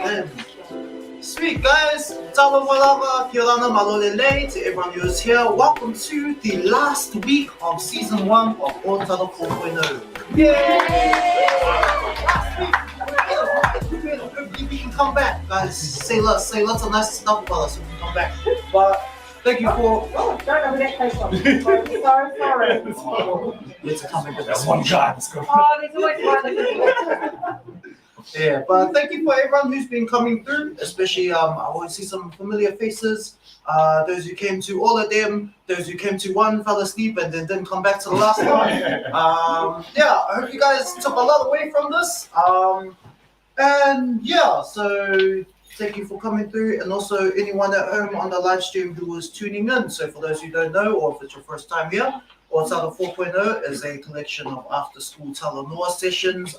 And sweet guys, Talanoa, kia ora, malole lei to everyone who is here. Welcome to the last week of season 1 of Ōtara 4.0. Yay! Last week, we can come back, guys. Say lots of nice stuff about us if we come back. But thank you for. Oh, don't have that close on. Sorry. Let's come into That's this one guy. Let's go. Oh, there's always one. Yeah, but thank you for everyone who's been coming through, especially I always see some familiar faces. Those who came to all of them, those who came to one, fell asleep, and then didn't come back to the last one. Yeah, I hope you guys took a lot away from this. And yeah, so thank you for coming through, and also anyone at home on the live stream who was tuning in. So for those who don't know, or if it's your first time here, Ōtara 4.0 is a collection of after-school Talanoa sessions,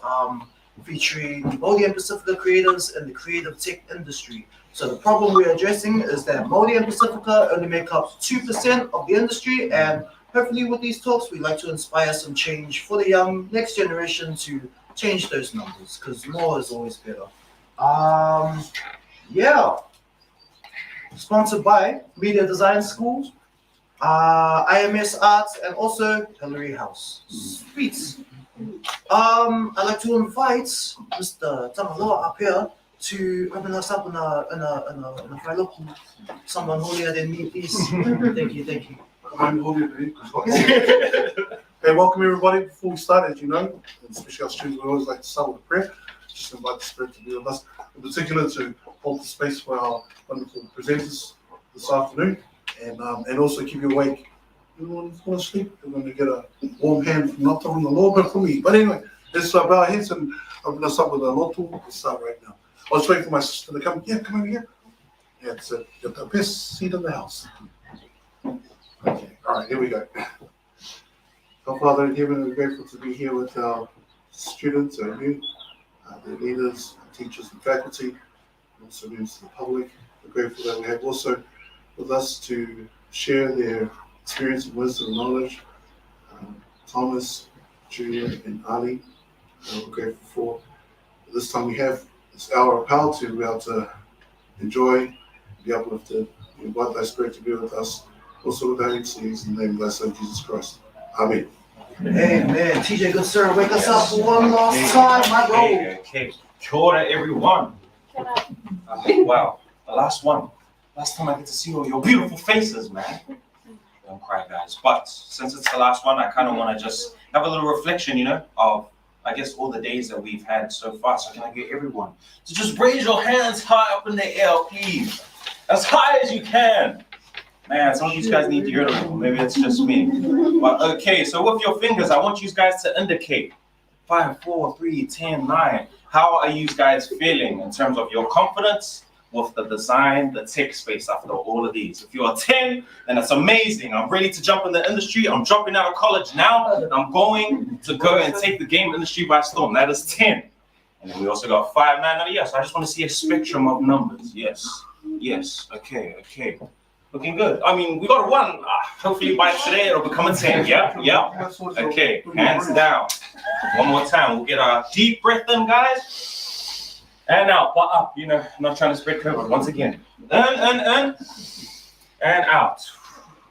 featuring Māori and Pasifika creators in the creative tech industry. So the problem we're addressing is that Māori and Pasifika only make up 2% of the industry, and hopefully with these talks we'd like to inspire some change for the young next generation to change those numbers, because more is always better. Yeah, sponsored by Media Design School, IMS Arts, and also Hillary House. Sweet. I'd like to invite Mr. Talanoa up here to open us up in a whailopu. Someone holier than me, please. Thank you. Hey, welcome everybody. Before we start, as you know, especially our students, we always like to start with a prayer. Just invite the Spirit to be with us, in particular to hold the space for our wonderful presenters this afternoon, and also keep you awake. You want to fall asleep, you're going to get a warm hand from not from the Lord, but from me. But anyway, let's bow our heads and open us up with a lotu. We'll start right now. I was waiting for my sister to come. Yeah, come over here. Yeah, it's the best seat in the house. Okay, all right, here we go. Our Father in heaven, we're grateful to be here with our students, our youth, their leaders, our teachers and faculty, and also members of the public. We're grateful that we have also with us to share their experience and wisdom and knowledge. Thomas, Julia, and Ali, we're grateful for this time we have this hour of power to be able to enjoy, be uplifted. We invite thy Spirit to be with us, also with our MCs, in the name of thy Son, Jesus Christ. Amen. Amen. TJ, good sir, wake us up one last time, my bro. Okay. Kia ora, everyone. Wow, the last one. Last time I get to see all your beautiful faces, man. Don't cry, guys. But since it's the last one, I kind of want to just have a little reflection, of, I guess, all the days that we've had so far. So can I get everyone to just raise your hands high up in the air, please? As high as you can. Man, some of you guys need to hear it. Maybe it's just me. But okay, so with your fingers, I want you guys to indicate 5, 4, 3, 10, 9. How are you guys feeling in terms of your confidence with the design, the tech space after all of these? If you're a 10, then that's amazing. I'm ready to jump in the industry. I'm dropping out of college now. I'm going to go and take the game industry by storm. That is 10. And then we also got 5, 9, yes. I just want to see a spectrum of numbers. Yes. Okay. Looking good. I mean, we got a 1. Hopefully by today it'll become a 10. Yeah. Okay, hands down. One more time. We'll get a deep breath in, guys. And out, but up. I'm not trying to spread COVID. Once again. In. And out.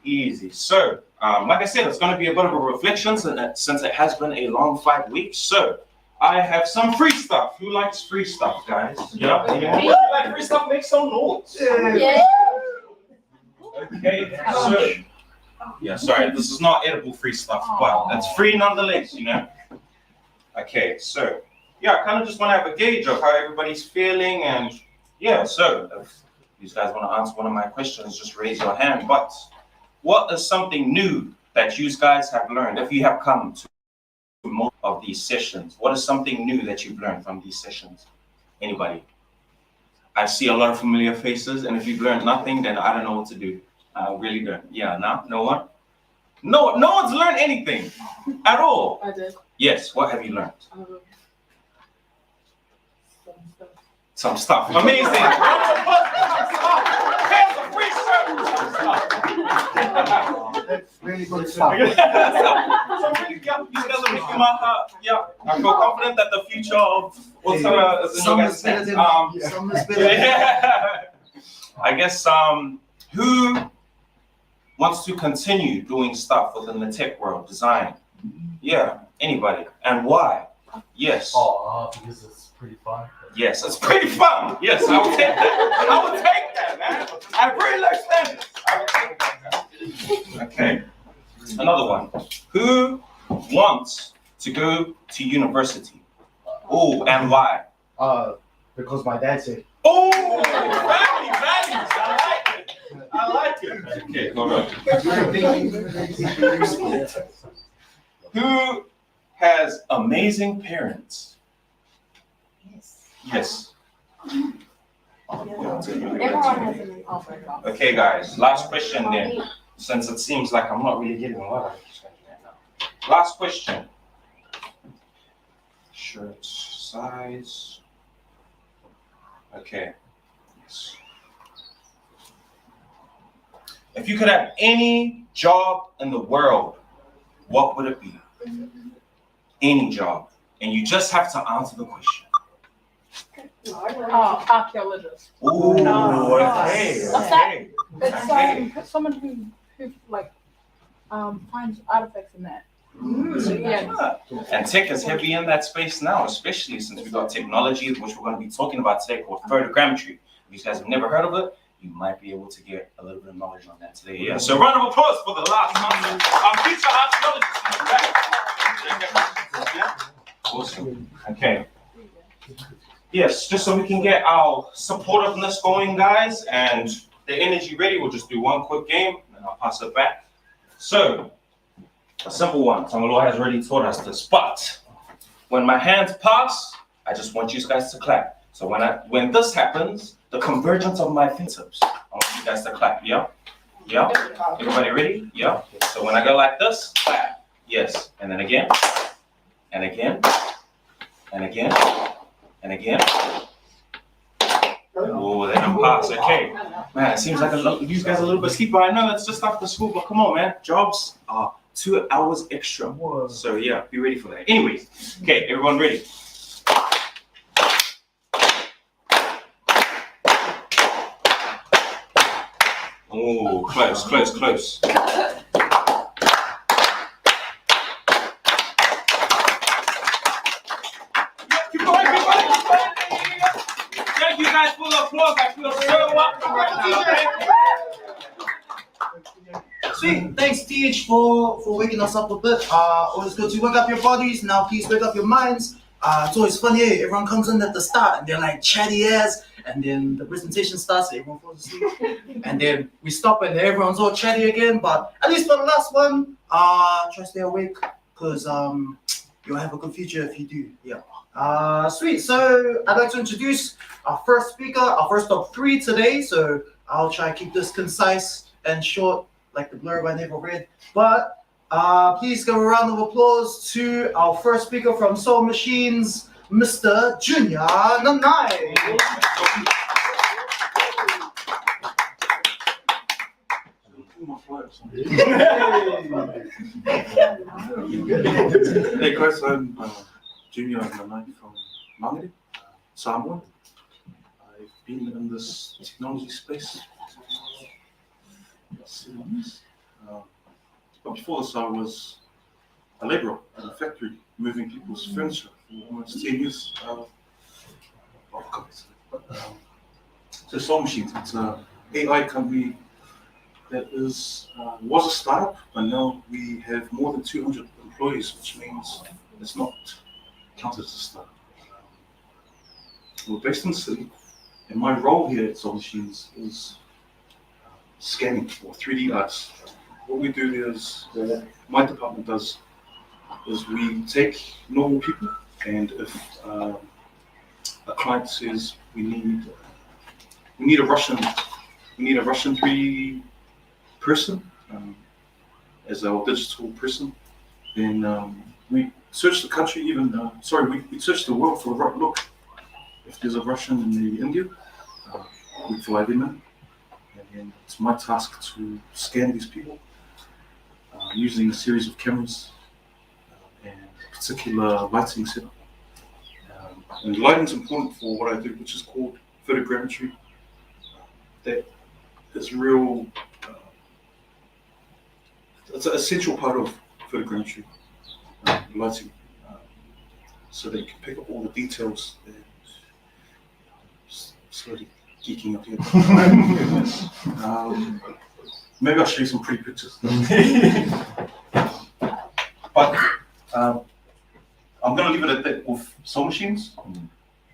Easy. So, like I said, it's going to be a bit of a reflection since it has been a long 5 weeks. So, I have some free stuff. Who likes free stuff, guys? Yeah. Anyone who like free stuff? Make some noise. Yeah. Okay, so, yeah, sorry, this is not edible free stuff, but it's free nonetheless, Okay, so, yeah, I kind of just want to have a gauge of how everybody's feeling, and yeah, so, if you guys want to answer one of my questions, just raise your hand. But what is something new that you guys have learned, if you have come to more of these sessions? What is something new that you've learned from these sessions? Anybody? I see a lot of familiar faces, and if you've learned nothing, then I don't know what to do. I really don't. Yeah, no one? No one's learned anything at all. I did. Yes, what have you learned? Some stuff. Amazing. That's really good So stuff. really, yeah, you guys are making my heart. Yeah, I feel confident that the future of Ōtara is in your Some guys' is better hands. than some is better. Yeah. I guess who wants to continue doing stuff within the tech world, design? Yeah, anybody, and why? Yes. Because it's pretty fun. Yes, it's pretty fun. Yes, I will take that. I will take that, man. I really like standards. I will take that. Okay, another one. Who wants to go to university? Oh, and why? Because my dad said. Oh, family values. I like it. Okay, hold on. Who has amazing parents? Yes. Everyone has an offer. Okay, guys, last question then. Since it seems like I'm not really getting a lot of it right now. Last question. Shirt size. Okay. Yes. If you could have any job in the world, what would it be? Any job. And you just have to answer the question. Archaeologist. Ooh, okay. What's that? Okay. It's someone who like finds artifacts in that. So, yeah. And tech is heavy in that space now, especially since we've got technology, which we're going to be talking about today, called photogrammetry. If you guys have never heard of it, you might be able to get a little bit of knowledge on that today. Yeah. So round of applause for the last one. Future archaeologists. Awesome. Okay. Yes, just so we can get our supportiveness going, guys, and the energy ready, we'll just do one quick game, and I'll pass it back. So, a simple one. Talanoa has already taught us this, but when my hands pass, I just want you guys to clap. So when this happens, the convergence of my fingertips, I want you guys to clap. Yeah? Yeah? Everybody ready? Yeah? So when I go like this, clap. Yes. And then again. And again. And again. And again. Oh, they don't pass. Okay. Man, it seems like you guys are a little bit sleepy. I know it's just after school, but come on, man. Jobs are 2 hours extra. So yeah, be ready for that. Anyways, okay, everyone ready? Oh, close, close, close. Keep going, keep going, keep going. Thank you guys for the applause. I feel so welcome right now. Sweet. Thanks, TH, for waking us up a bit. Always good to wake up your bodies. Now, please wake up your minds. It's always funny. Everyone comes in at the start and they're like chatty ass, and then the presentation starts. And everyone falls asleep, and then we stop and everyone's all chatty again. But at least for the last one, try to stay awake, because you'll have a good future if you do. Yeah. Sweet. So I'd like to introduce our first speaker, our first top 3 today. So I'll try to keep this concise and short, like the blurb I never read. But please give a round of applause to our first speaker from Soul Machines, Mr. Junior Nanai. Hey guys, I'm Junior Nanai from Māori, Samoa. I've been in this technology space about 7 years. But before this, I was a labourer at a factory, moving people's furniture for almost 10 years. So Soul Machines, it's an AI company that was a startup, but now we have more than 200 employees, which means it's not counted as a startup. We're based in the city, and my role here at Soul Machines is scanning or 3D arts. What we do is, my department does, is we take normal people, and if a client says we need a Russian 3D person as our digital person, then we search the country, we search the world for the right look. If there's a Russian in India, we fly them in, and then it's my task to scan these people using a series of cameras and a particular lighting setup. And lighting is important for what I do, which is called photogrammetry. That is real. It's an essential part of photogrammetry, lighting, so that you can pick up all the details. And slowly geeking up here. Maybe I'll show you some pretty pictures. But I'm going to leave it at that with soul machines.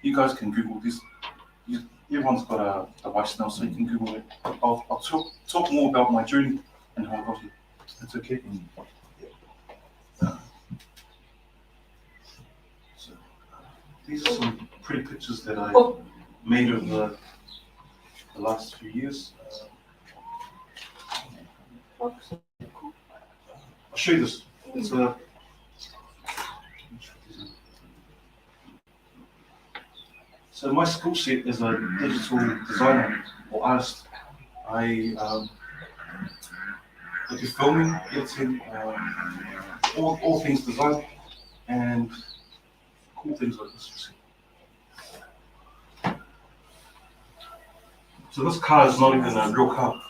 You guys can Google this. Everyone's got a device now, so you can Google it. I'll talk more about my journey and how I got here. That's okay. So, these are some pretty pictures that I made over the last few years. I'll show you this. It's a So my skill set as a digital designer or artist, I do filming, editing, all things design, and cool things like this. So this car is not even a real car.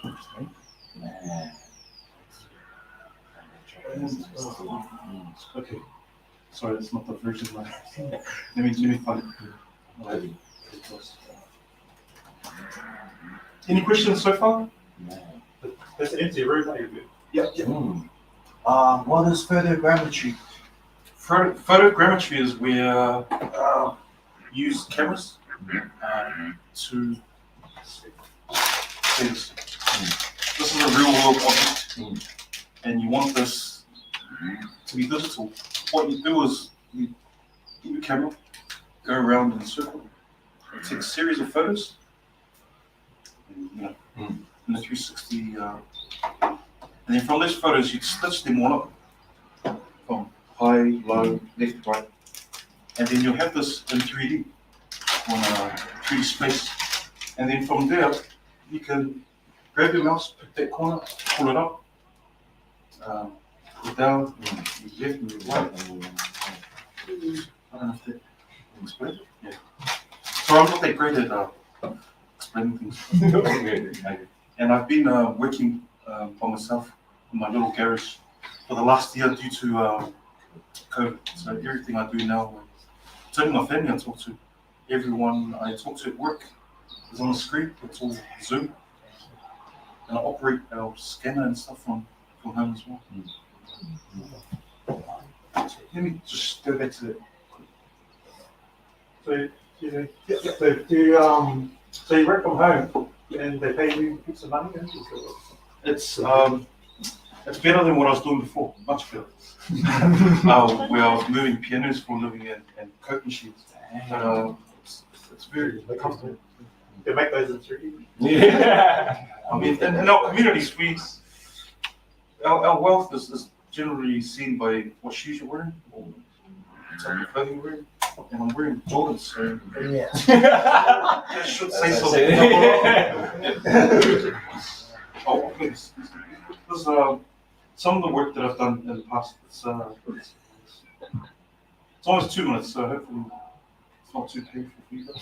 Okay, sorry, it's not the version. Let me find it. Any questions so far? That's an empty room, maybe. Yeah. What is photogrammetry? Photogrammetry is where use cameras to see this. This is a real world object, and you want this to be digital. What you do is you get your camera, go around in a circle, and take a series of photos, and, in a 360, and then from those photos you stitch them all up, from high, low, left, right, and then you'll have this in 3D, on a 3D space, and then from there you can grab your mouse, pick that corner, pull it up, go down, left and right. I don't know if that explains it. Yeah. So I'm not that great at explaining things. And I've been working by myself in my little garage for the last year due to COVID. So everything I do now, it's only my family I talk to. Everyone I talk to at work is on the screen. It's all Zoom. And I operate our scanner and stuff from home as well. Let me just go back to that. So, so you work from home and they pay you heaps of money? It's better than what I was doing before, much better. Where I was moving pianos for a living and Coke machines. It's very comfortable. They make those in 3D? Yeah. I mean, in our communities, our wealth is generally seen by what shoes you're wearing or what type of clothing you're wearing. And I'm wearing Jordans, so that should say something. Oh, please. This is some of the work that I've done in the past. It's almost 2 minutes, so hopefully it's not too painful for you guys.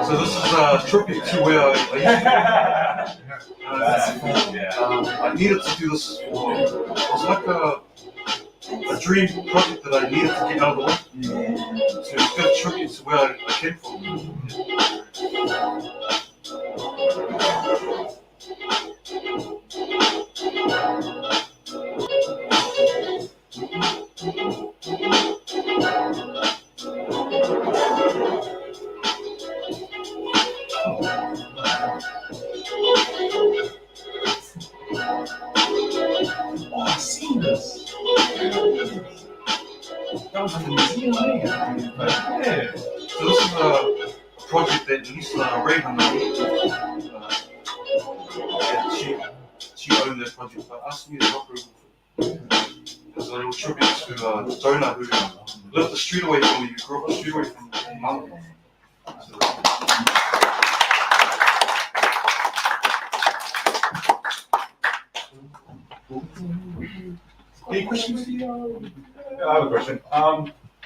So this is a tribute to where I I needed to do this. It was like a dream project that I needed to get out of the way. So it's got a tribute to where I came from. That was in the museum, yeah. So this is a project that Lisa Raven, she owned that project, but asked me to help her with it. There's a little tribute to the donor who lived the street away from me, who grew up the street away from Māori. Any questions? I have a question.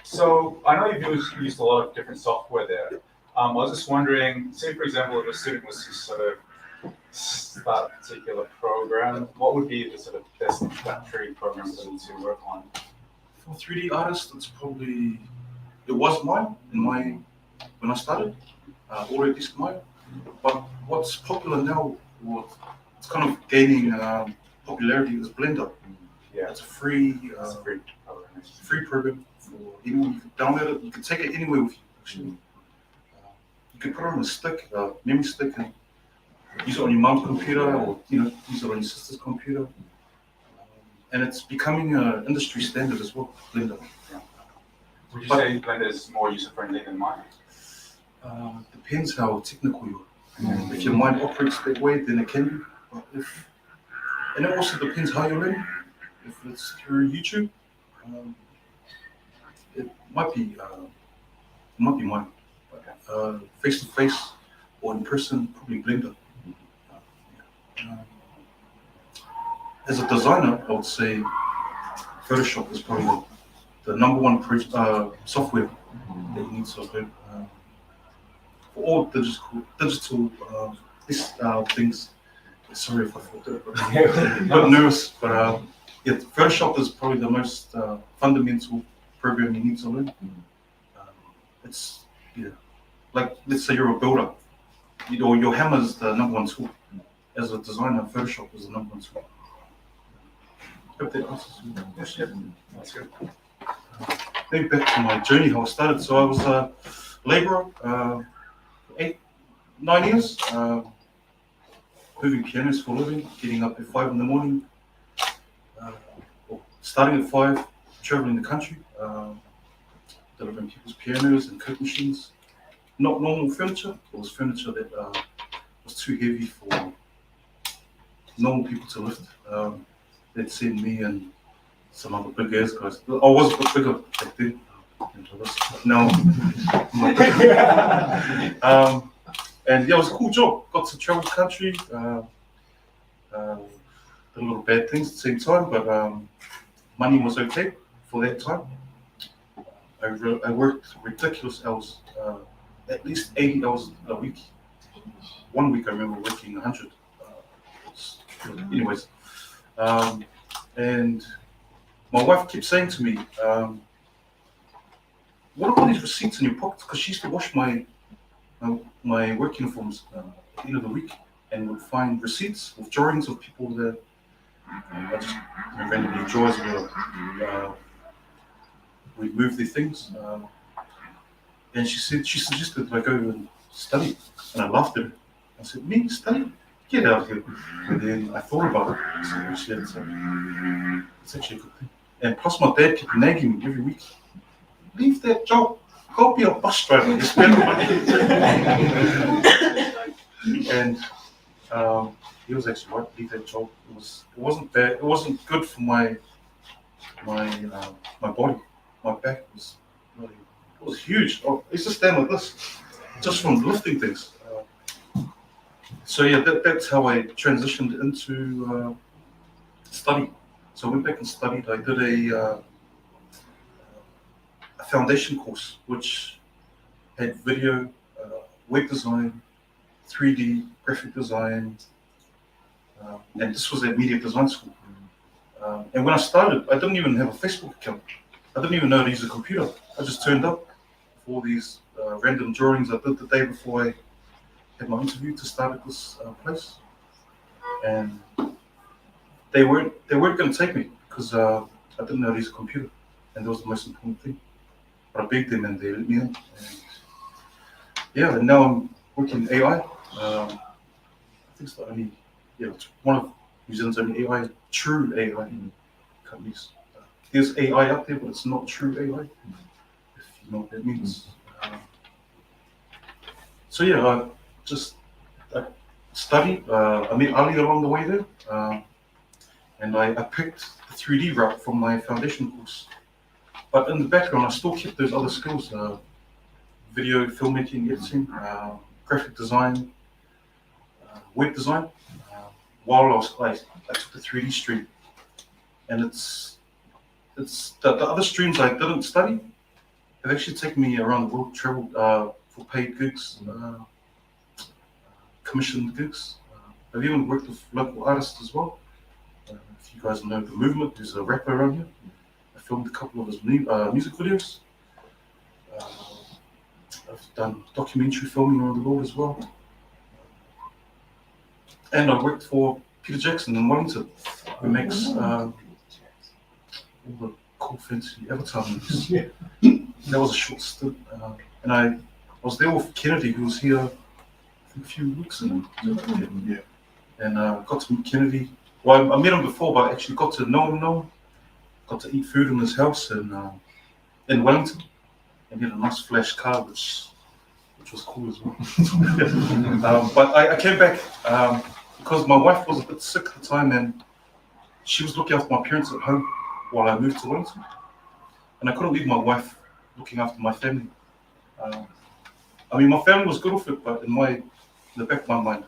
So I know you've used a lot of different software there. I was just wondering, say for example, if a student was to sort of start a particular program, what would be the sort of best introductory program for them to work on? For 3D artists, it's probably, it was mine when I started, already this mine. But what's popular now, it's kind of gaining popularity is Blender. Yeah, It's a free program for anyone. You can download it. You can take it anywhere with you. Actually, you can put it on a stick, memory stick, and use it on your mum's computer, or use it on your sister's computer. And it's becoming an industry standard as well. Blender. Would you say Blender is more user friendly than mine? Depends how technical you are. If your mind operates that way, then it can be. But and it also depends how you learn. If it's through YouTube, it might be mine. Face to face or in person, probably Blender. As a designer, I would say Photoshop is probably the number one software that you need to learn for all digital things. Sorry if I thought that, but I'm a bit nervous. But yeah, Photoshop is probably the most fundamental program you need to learn. It's like, let's say you're a builder, your hammer is the number one tool. As a designer, Photoshop is the number one tool. Hope that answers your question. That's good. Maybe back to my journey, how I started. So I was a labourer, 8-9 years, moving pianos for a living, getting up at 5 in the morning, starting at 5, travelling the country, delivering people's pianos and coke machines. Not normal furniture. It was furniture that was too heavy for normal people to lift. They'd send me and some other big ass guys. I was a bit bigger back then. Now, and yeah, it was a cool job. Got to travel the country. Did a lot of bad things at the same time, but money was okay for that time. I worked ridiculous hours, at least 80 hours a week. 1 week I remember working 100. Anyways, and my wife kept saying to me, what are all these receipts in your pockets? Because she used to wash my work uniforms at the end of the week and would find receipts with drawings of people that I just randomly drawers where we'd move their things. And she suggested that I go and study. And I laughed at her. I said, me, study? Get out of here. And then I thought about it. I said, actually, it's actually a good thing. And plus my dad kept nagging me every week. Leave that job. Go be a bus driver. You spend money. And he was actually right. Leave that job. It wasn't bad. It wasn't good for my body. My back was really. It was huge. I used to stand like this, just from lifting things. So yeah, that's how I transitioned into study. So I went back and studied. I did a foundation course, which had video, web design, 3D, graphic design, and this was at media design school. And when I started, I didn't even have a Facebook account. I didn't even know how to use a computer. I just turned up for all these random drawings I did the day before I had my interview to start at this place. And they weren't going to take me because I didn't know how to use a computer, and that was the most important thing. But I begged them and they let me in. And yeah, and now I'm working in AI. I think it's the only, it's one of New Zealand's only AI, true AI companies. there's AI out there, but it's not true AI, if you know what that means. So yeah, I studied. I met Ali along the way there, and I picked the 3D route from my foundation course. But in the background, I still kept those other skills: video, filmmaking, editing, graphic design, web design. While I took the 3D stream, and it's the other streams I didn't study have actually taken me around the world, traveled for paid gigs, commissioned gigs. I've even worked with local artists as well. If you guys know The Movement, there's a rapper around here. I filmed a couple of his music videos. I've done documentary filming around the world as well. And I worked for Peter Jackson in Wellington, who makes all the cool fancy Avatar movies. That was a short stint. And I was there with Kennedy, who was here I think, a few weeks ago. Yeah. And got to meet Kennedy. Well, I met him before, but I actually got to know him. Got to eat food in his house in Wellington. And he had a nice flash car, which was cool as well. But I came back because my wife was a bit sick at the time, and she was looking after my parents at home while I moved to Wellington. And I couldn't leave my wife looking after my family. I mean, my family was good with it, but in the back of my mind,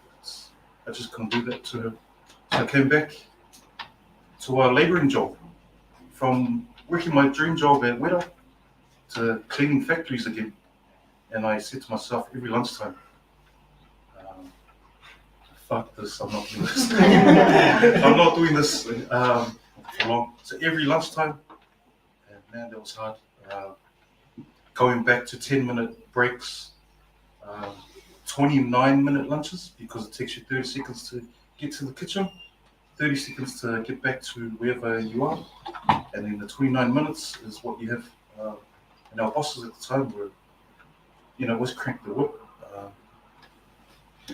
I just couldn't do that to her. So I came back to a labouring job, from working my dream job at Wera to cleaning factories again. And I said to myself every lunchtime, fuck this, I'm not doing this. I'm not doing this for long. So every lunchtime, and man, that was hard. Going back to 10-minute breaks, 29-minute lunches, because it takes you 30 seconds to get to the kitchen, 30 seconds to get back to wherever you are, and then the 29 minutes is what you have. And our bosses at the time were, always crank the whip.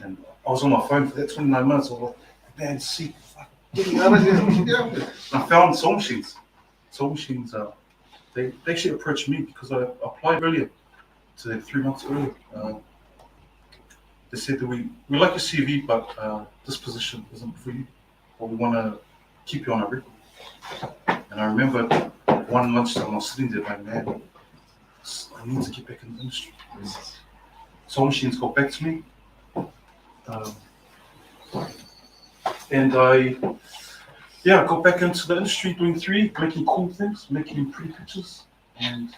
And I was on my phone for that 29 minutes. I was like, man, see, get me out of here. And I found soul machines. Soul machines, they actually approached me because I applied earlier, to them 3 months earlier. They said that we like your CV, but this position isn't for you, or we want to keep you on our record. And I remember one lunchtime I was sitting there like, man, I need to get back in the industry. Soul machines got back to me. And I got back into the industry doing 3D, making cool things, making pretty pictures, and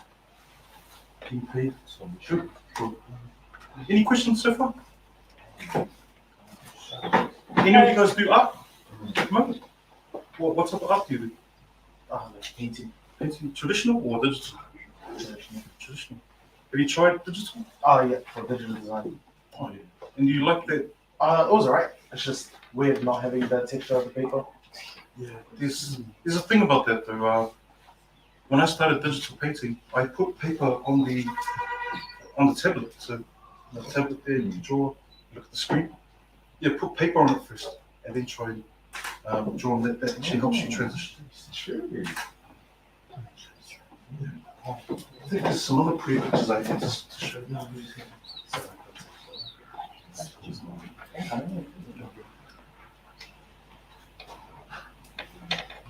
being paid. So sure. Any questions so far? Any of you guys do art at the moment? What type of art do you do? Like painting. Painting, traditional or digital? Traditional. Traditional. Have you tried digital? Oh yeah, for digital design. Oh yeah. And do you like that? It was alright. It's just weird not having the texture of the paper. Yeah. There's a thing about that though. When I started digital painting, I put paper on the tablet. So the tablet there, you draw, look at the screen. Yeah, put paper on it first, and then try and draw on that. That actually helps you transition. True. I think there's some other pretty pictures I can just show you.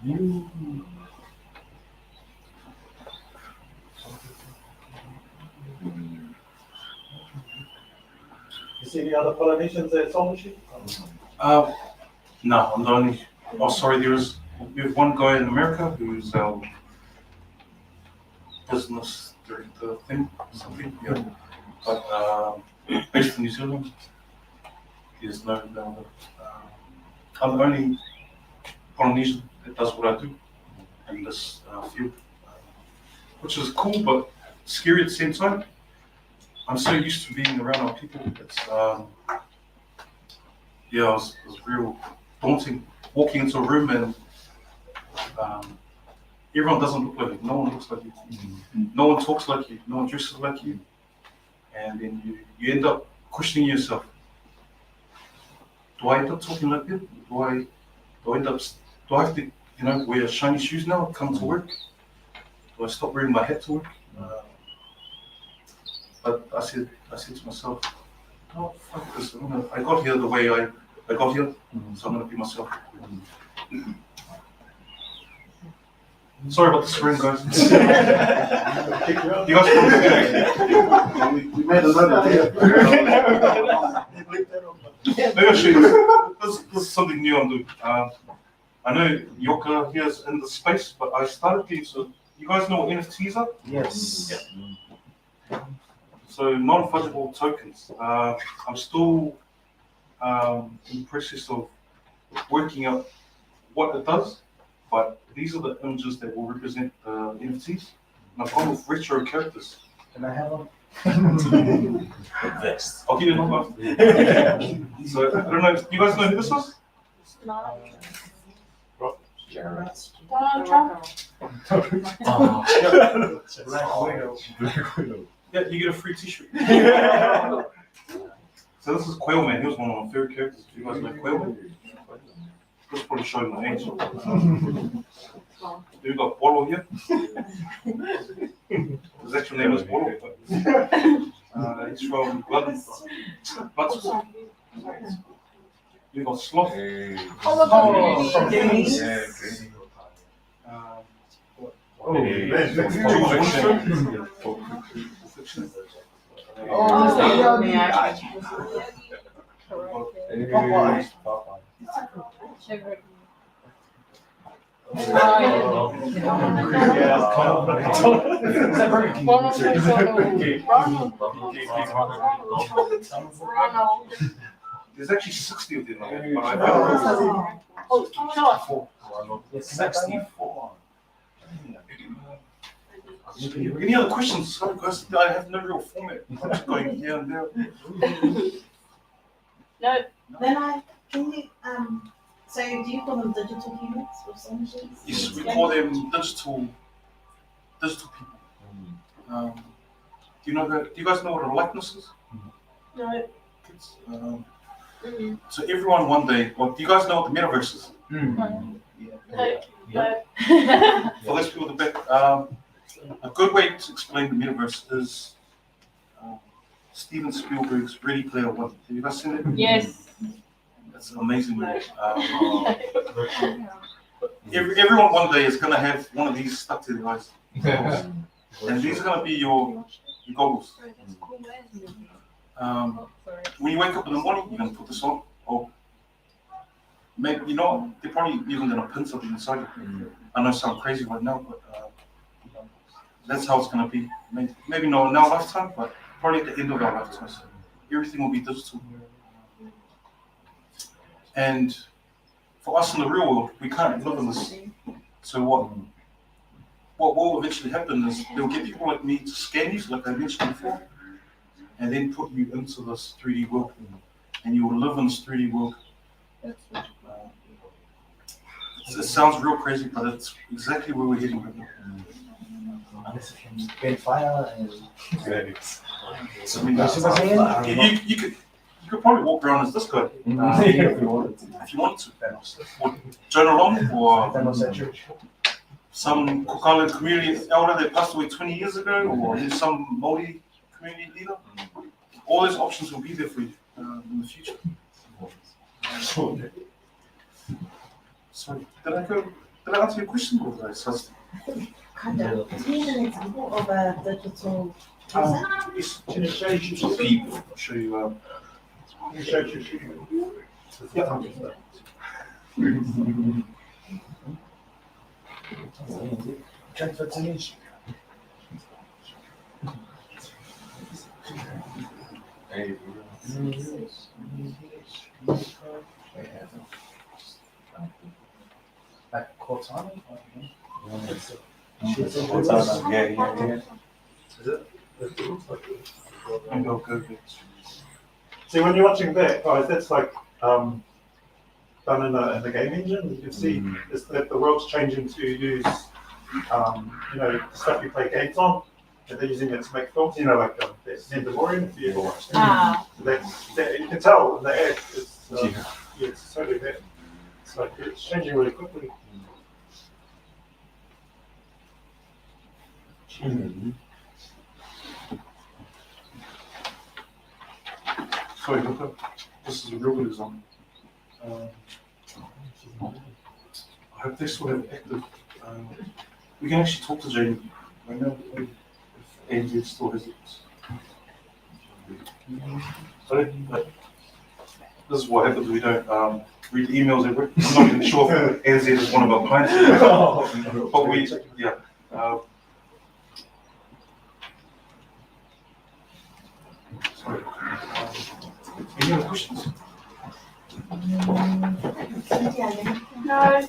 You see any other Polynesians at Soul Machine? No, I'm the only. Oh, sorry, we have one guy in America who's our business director thing, something. Yeah, but based in New Zealand, there's no. I'm the only Polynesian that does what I do in this field, which is cool but scary at the same time. I'm so used to being around our people. It's it was real daunting walking into a room and everyone doesn't look like you. No one looks like you. No one talks like you. No one dresses like you. And then you end up questioning yourself. Do I end up talking like this? Do I have to wear shiny shoes now and come to work? do I stop wearing my hat to work? But I said to myself, oh, fuck this. I got here the way I got here, so I'm going to be myself. Sorry about the swearing, guys. You guys We made a note of it. maybe I should. This is something new I'm doing. I know Yoka here is in the space, but I started getting, so you guys know what NFTs are? Yes. So non-fungible tokens. I'm still in the process of working out what it does, but these are the images that will represent the NFTs. And I've gone with retro characters. Can I have one? Vest. I'll give you a number. So I don't know, you guys know who this was? Donald Trump. Yeah, you get a free t-shirt. So this is Quailman. He was one of my favorite characters. Do you guys know Quailman? This probably showing my age. We've got Bolo here. His actual name is Bolo. He's from London. Bloodsport. We've got Sloth. There's actually 60 of them, but I found 64. Any other questions? Sorry, guys, I have no real format. I'm just going here and there. No. Then can you, so do you call them digital humans or images? Yes, we call them digital people. Do you guys know what a likeness is? No. So everyone one day, well, do you guys know what the metaverse is? For those people at the back, a good way to explain the metaverse is Steven Spielberg's Ready Player One. Have you guys seen it? Yes. That's an amazing movie. Everyone one day is going to have one of these stuck to their eyes. And these are going to be your goggles. When you wake up in the morning, you're going to put this on. Or maybe, you know, they're probably even going to pin something inside you. I know I sound crazy right now, but that's how it's going to be. Maybe not in our lifetime, but probably at the end of our lifetimes. Everything will be digital. And for us in the real world, we can't live in this. So what will eventually happen is they'll get people like me to scan you, like I mentioned before, and then put you into this 3D world, and you will live in this 3D world. It sounds real crazy, but it's exactly where we're heading right now. Unless it can spend fire and So, I mean, you could probably walk around as this guy if you wanted to. if you wanted to. Or Jonah Long, or some Cook Island community elder that passed away 20 years ago, or some Māori community leader. All those options will be there for you in the future. Sorry, did I answer your question, or did I suss? Kind of. Can you give an example of a digital person? Yes, I'll show you. Transfer to me. Like Ōtara? Yeah. Is it? And go go. See, when you're watching that, guys, that's like done in the game engine. You can see is that the world's changing to use, stuff you play games on, and they're using it to make films. You know, like that Mandalorian, if you ever watched it. So that you can tell in the ad, it's totally that. It's like it's changing really quickly. Sorry, look up. This is a real good example. I hope they still have active. We can actually talk to Jamie. I know if NZ still has it. Sorry? This is what happens when we don't read emails every. I'm not even sure if NZ is one of our clients. But we, yeah. Sorry. Any other questions? No.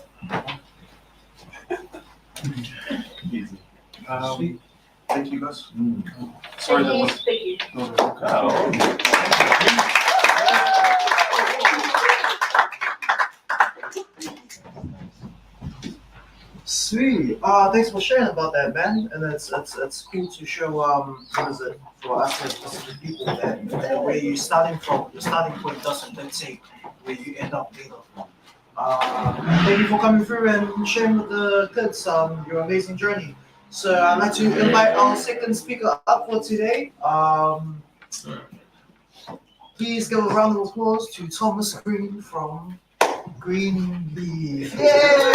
Easy. Thank you guys. Sorry that was. Thank you. Sweet. Thanks for sharing about that, man. And it's cool to show what is it for us as specific people that where you're starting from, your starting point doesn't dictate where you end up later. Thank you for coming through and sharing with the kids your amazing journey. So I'd like to invite our second speaker up for today. Please give a round of applause to Thomas Green from Greentree. Yay!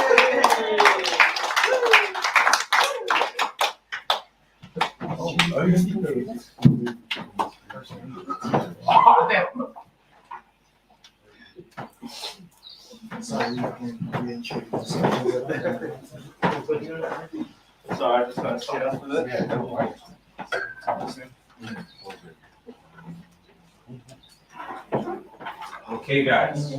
Sorry, you can reintroduce. Sorry, I just got to sit up with it. Okay, guys.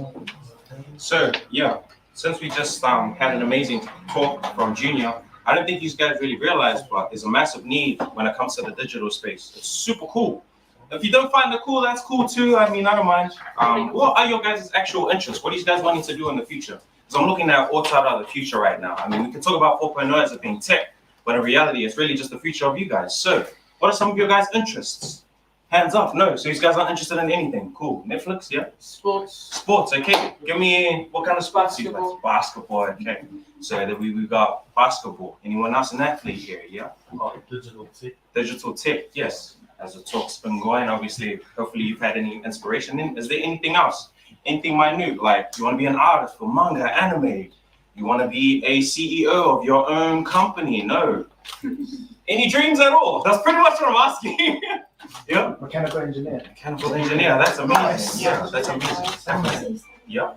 So, yeah, since we just had an amazing talk from Junior, I don't think these guys really realize, but there's a massive need when it comes to the digital space. It's super cool. If you don't find it cool, that's cool too. I mean, I don't mind. What are your guys' actual interests? What are you guys wanting to do in the future? Because I'm looking at Ōtara, the future right now. I mean, we can talk about 4.0 as it being tech, but in reality, it's really just the future of you guys. So, what are some of your guys' interests? Hands up. No. So these guys aren't interested in anything. Cool. Netflix, yeah? Sports. Sports, okay. Give me, what kind of sports do you play? Basketball, okay. So then we got basketball. Anyone else an athlete here, yeah? Oh, digital tech. Digital tech, yes. As the talk's been going, obviously, hopefully you've had any inspiration. Then is there anything else? Anything minute? Like, you want to be an artist for manga, anime? You want to be a CEO of your own company? No. Any dreams at all? That's pretty much what I'm asking. Yeah. Mechanical engineer. Mechanical engineer. That's amazing. Yeah, that's amazing. Yeah.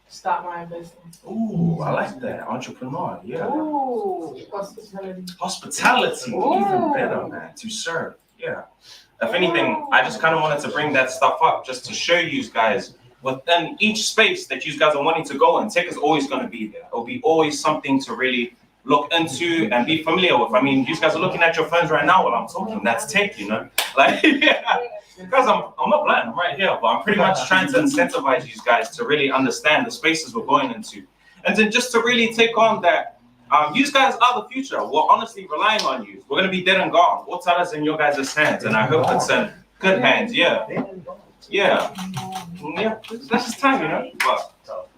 Start my own business. Ooh, I like that. Entrepreneur. Yeah. Ooh, hospitality. Hospitality. Ooh. Even better, man. To serve. Yeah. If anything, I just kind of wanted to bring that stuff up just to show you guys within each space that you guys are wanting to go in. Tech is always going to be there. It'll be always something to really look into and be familiar with. I mean, you guys are looking at your phones right now while I'm talking. That's tech, you know? Like, yeah. Because I'm not blind, I'm right here, but I'm pretty much trying to incentivize you guys to really understand the spaces we're going into. And then just to really take on that, you guys are the future. We're honestly relying on you. We're going to be dead and gone. Ōtara's in your guys' hands, and I hope it's in good hands, yeah. Yeah. Yeah, that's just time, you know? But,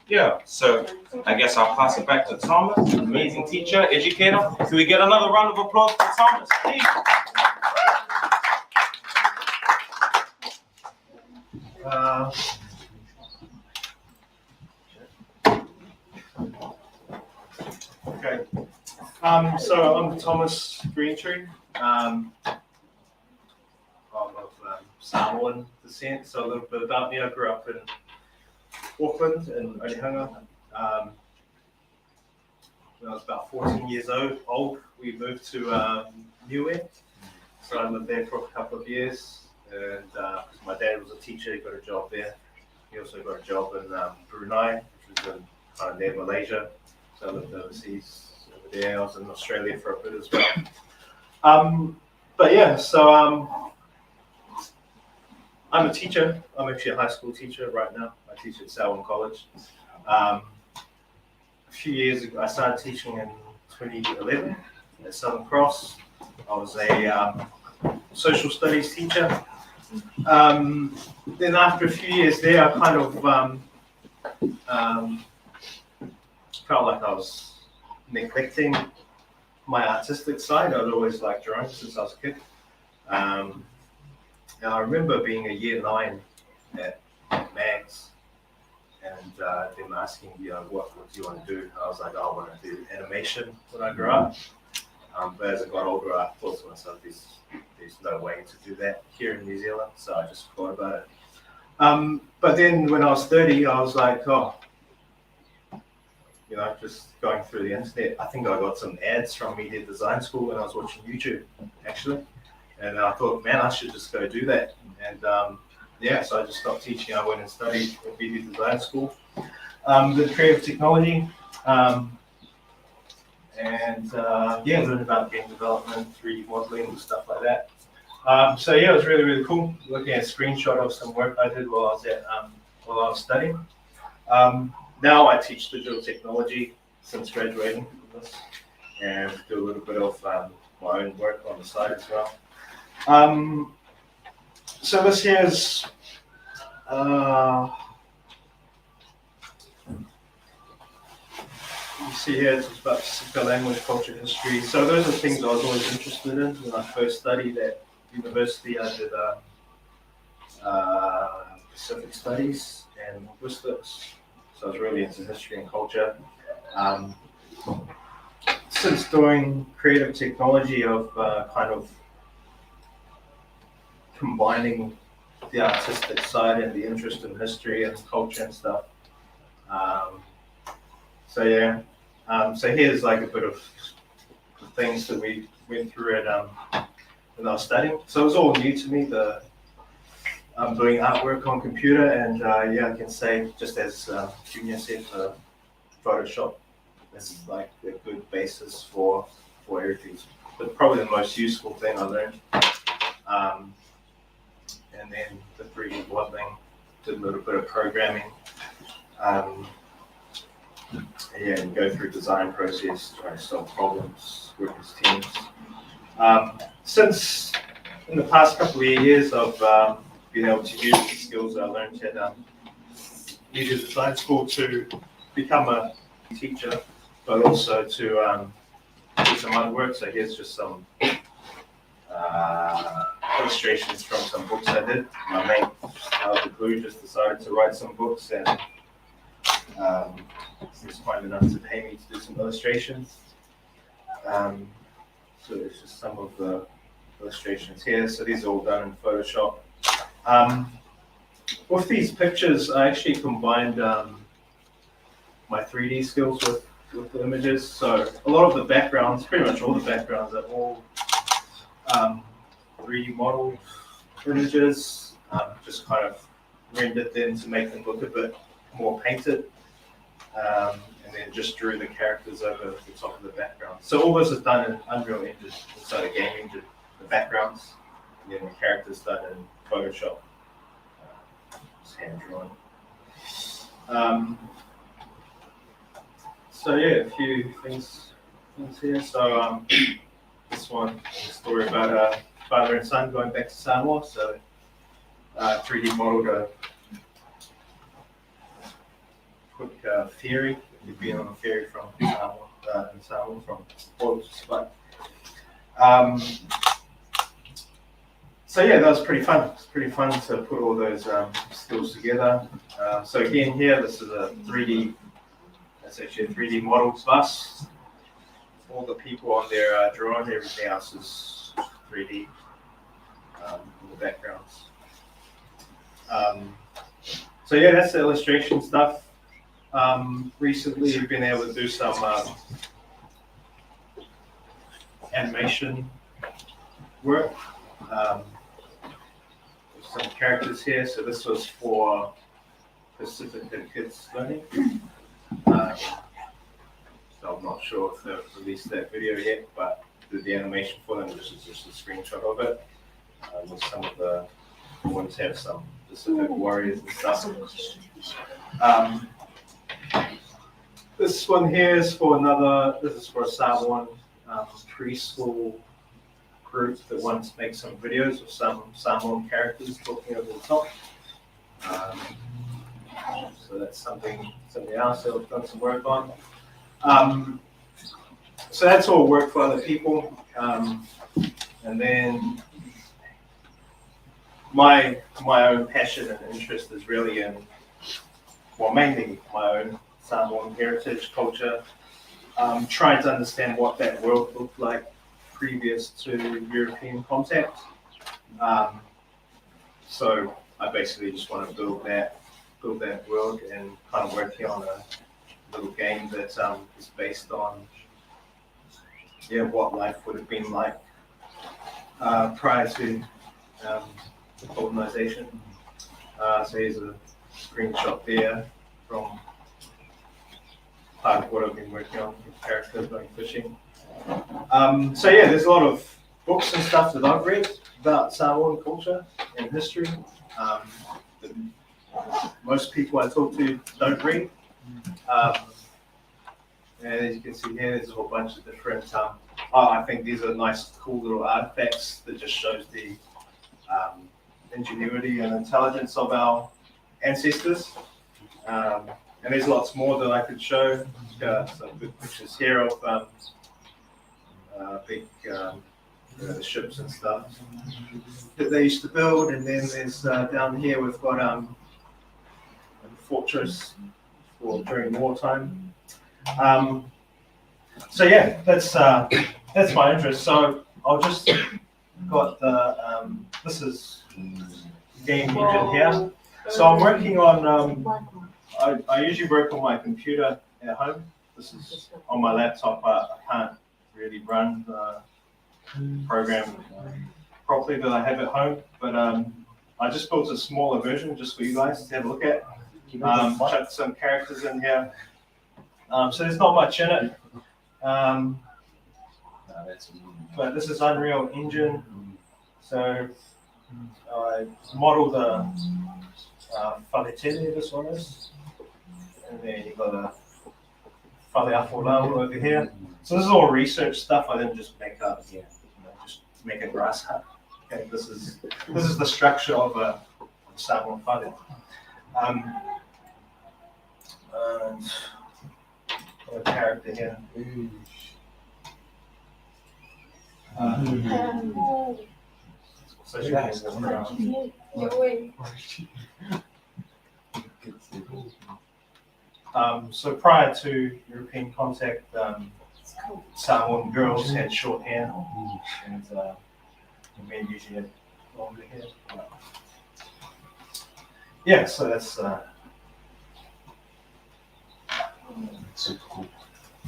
yeah, so I guess I'll pass it back to Thomas, amazing teacher, educator. Can we get another round of applause for Thomas, please? Okay. So I'm Thomas Greentree. I'm of Samoan descent, so a little bit about me. I grew up in Auckland in Onehunga. When I was about 14 years old, we moved to Niue. So I lived there for a couple of years, and my dad was a teacher. He got a job there. He also got a job in Brunei, which was in kind of near Malaysia. So I lived overseas over there. I was in Australia for a bit as well. But yeah, so I'm a teacher. I'm actually a high school teacher right now. I teach at South Auckland College. A few years ago, I started teaching in 2011 at Southern Cross. I was a social studies teacher. Then after a few years there, I kind of felt like I was neglecting my artistic side. I'd always liked drawing since I was a kid. And I remember being a year 9 at Mags, and them asking, what do you want to do? I was like, I want to do animation when I grow up. But as I got older, I thought to myself, there's no way to do that here in New Zealand, so I just forgot about it. But then when I was 30, I was like, just going through the internet. I think I got some ads from media design school when I was watching YouTube, actually. And I thought, man, I should just go do that. And so I just stopped teaching. I went and studied at media design school, did creative technology, learned about game development, 3D modeling, and stuff like that. It was really, really cool. Looking at a screenshot of some work I did while I was studying. Now I teach digital technology since graduating from this, and do a little bit of my own work on the side as well. So this here's you see here it's about Pasifika language, culture, history. So those are things I was always interested in when I first studied at university. I did Pacific Studies and linguistics. So I was really into history and culture. Since doing creative technology, of kind of combining the artistic side and the interest in history and culture and stuff. So here's like a bit of the things that we went through when I was studying. So it was all new to me, doing artwork on computer, and I can say, just as Junior said, Photoshop is like a good basis for everything. But probably the most useful thing I learned. And then the 3D modeling, did a little bit of programming. And go through design process, trying to solve problems, work as teams. Since in the past couple of years, I've been able to use the skills I learned at media design school to become a teacher, but also to do some other work. So here's just some illustrations from some books I did. My mate, out of the blue, just decided to write some books, and he was kind enough to pay me to do some illustrations. So it's just some of the illustrations here. So these are all done in Photoshop. With these pictures, I actually combined my 3D skills with the images. So a lot of the backgrounds, pretty much all the backgrounds, are all 3D model images. Just kind of rendered them to make them look a bit more painted. And then just drew the characters over the top of the background. So all this is done in Unreal Engine, inside a game engine, the backgrounds, and then the characters done in Photoshop. It's hand drawn. A few things here. So this one is a story about a father and son going back to Samoa. So 3D modeled a quick ferry. We've been on a ferry from Samoa, from Port Spot. That was pretty fun. It's pretty fun to put all those skills together. So again, here, this is a 3D. That's actually a 3D modeled bus. All the people on there are drawn. Everything else is 3D in the backgrounds. That's the illustration stuff. Recently, we've been able to do some animation work. Some characters here. So this was for Pasifika Kids Learning. So I'm not sure if they've released that video yet, but did the animation for them. This is just a screenshot of it. With some of the ones have some specific warriors and stuff. This one here is for this is for a Samoan preschool group that wants to make some videos of some Samoan characters talking over the top. So that's something else that I've done some work on. So that's all work for other people. And then my own passion and interest is really in, well, mainly my own Samoan heritage, culture, trying to understand what that world looked like previous to European contact. So I basically just want to build that world and kind of working on a little game that is based on what life would have been like prior to colonization. So here's a screenshot there from part of what I've been working on with characters going fishing. So yeah, there's a lot of books and stuff that I've read about Samoan culture and history that most people I talk to don't read. And as you can see here, there's a whole bunch of different, I think these are nice, cool little artifacts that just shows the ingenuity and intelligence of our ancestors. And there's lots more that I could show. Some good pictures here of big the ships and stuff that they used to build. And then there's down here we've got a fortress for during wartime. So yeah, that's my interest. So I'll just got the this is game engine here. So I'm working on I usually work on my computer at home. This is on my laptop. I can't really run the program properly that I have at home, but I just built a smaller version just for you guys to have a look at. Chucked some characters in here. So there's not much in it. But this is Unreal Engine. So I modeled a whaletele, this one is. And then you've got a whaleafolau over here. So this is all research stuff. I didn't just make up, just make a grass hut. Okay, this is the structure of a Samoan whale. And a character here. So she has this around. So prior to European contact, Samoan girls had short hair, and men usually had longer hair. Yeah, so that's super cool.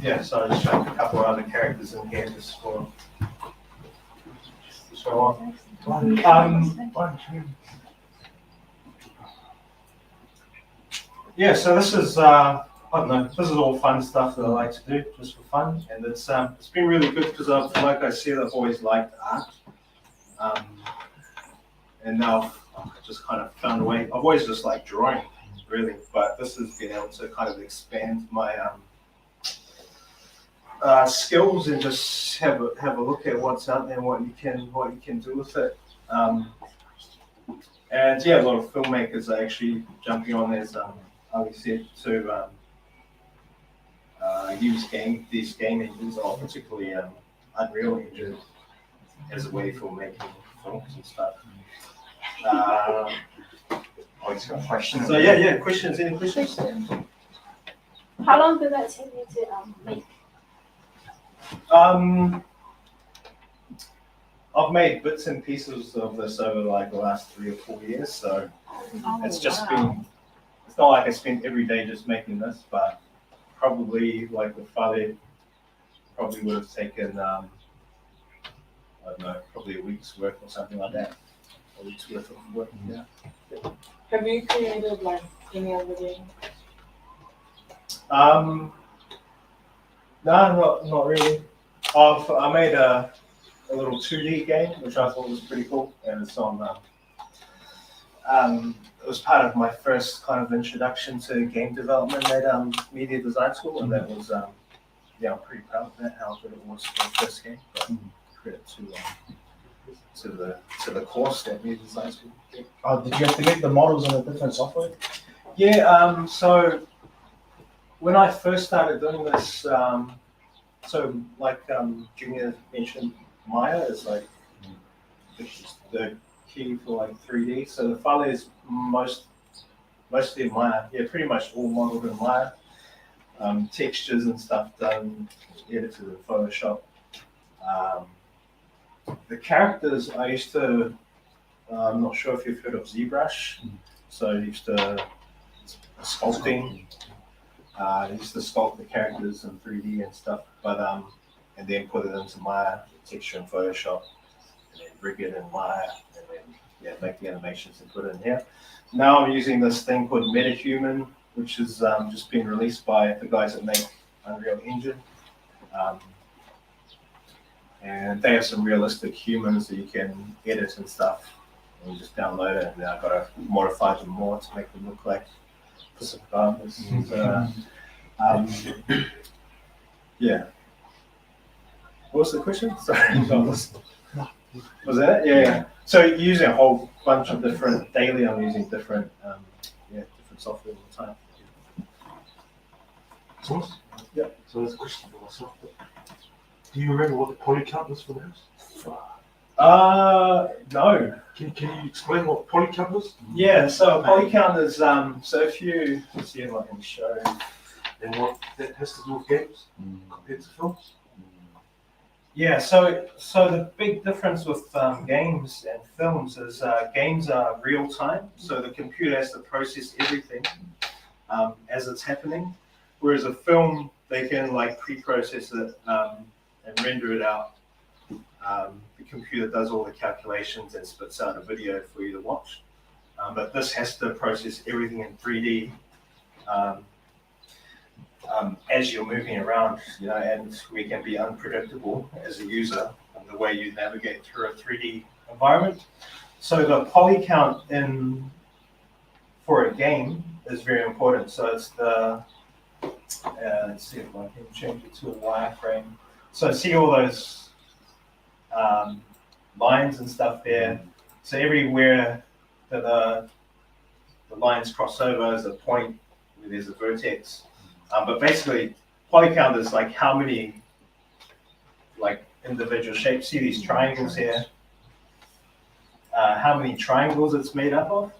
Yeah, so I just showed a couple of other characters in here just for to show off. Yeah, so this is I don't know, this is all fun stuff that I like to do just for fun, and it's been really good because like I said, I've always liked art, and now I've just kind of found a way. I've always just liked drawing, really, but this has been able to kind of expand my skills and just have a look at what's out there and what you can do with it. And yeah, a lot of filmmakers are actually jumping on this, Ali said, to use these game engines, or particularly Unreal Engine, as a way for making films and stuff. He's got a question. So yeah, questions? Any questions? How long did that take you to make? I've made bits and pieces of this over like the last 3 or 4 years, so it's just been. It's not like I spent every day just making this, but probably like the Whale probably would have taken I don't know, probably a week's work or something like that. A week's worth of work. Yeah. Have you created like any other game? No, not really. I made a little 2D game, which I thought was pretty cool, and it's on. It was part of my first kind of introduction to game development at Media Design School, and that was I'm pretty proud of that, how good it was for the first game. But credit to the course at Media Design School. Oh, did you have to get the models in a different software? Yeah. So when I first started doing this So like Junior mentioned, Maya is like the key for like 3D. So the file is mostly in Maya. Yeah, pretty much all modeled in Maya. Textures and stuff done edited in Photoshop. The characters I used to. I'm not sure if you've heard of ZBrush. So I used to sculpting. I used to sculpt the characters in 3D and stuff, but and then put it into Maya, texture in Photoshop, and then rig it in Maya, and then make the animations and put it in here. Now I'm using this thing called MetaHuman, which has just been released by the guys that make Unreal Engine, and they have some realistic humans that you can edit and stuff. And you just download it, and then I've got to modify them more to make them look like Pacific Islanders. Yeah. What was the question? Sorry. Was that it? Yeah. So you're using a whole bunch of different, daily I'm using different, different software all the time. So, Yeah. so there's a question for myself. Do you remember what the poly count was for the house? No. Can you explain what poly count was? Yeah, so a poly count is, so if you, let's see if I can show. And what that has to do with games compared to films? Yeah, so the big difference with games and films is games are real time, so the computer has to process everything as it's happening, whereas a film, they can like pre-process it and render it out. The computer does all the calculations and spits out a video for you to watch, but this has to process everything in 3D. As you're moving around, and we can be unpredictable as a user in the way you navigate through a 3D environment. So the poly count for a game is very important. So it's the, let's see if I can change it to a wireframe. So see all those lines and stuff there. So everywhere that the lines cross over is a point where there's a vertex. But basically, poly count is like how many like individual shapes. See these triangles here? How many triangles it's made up of?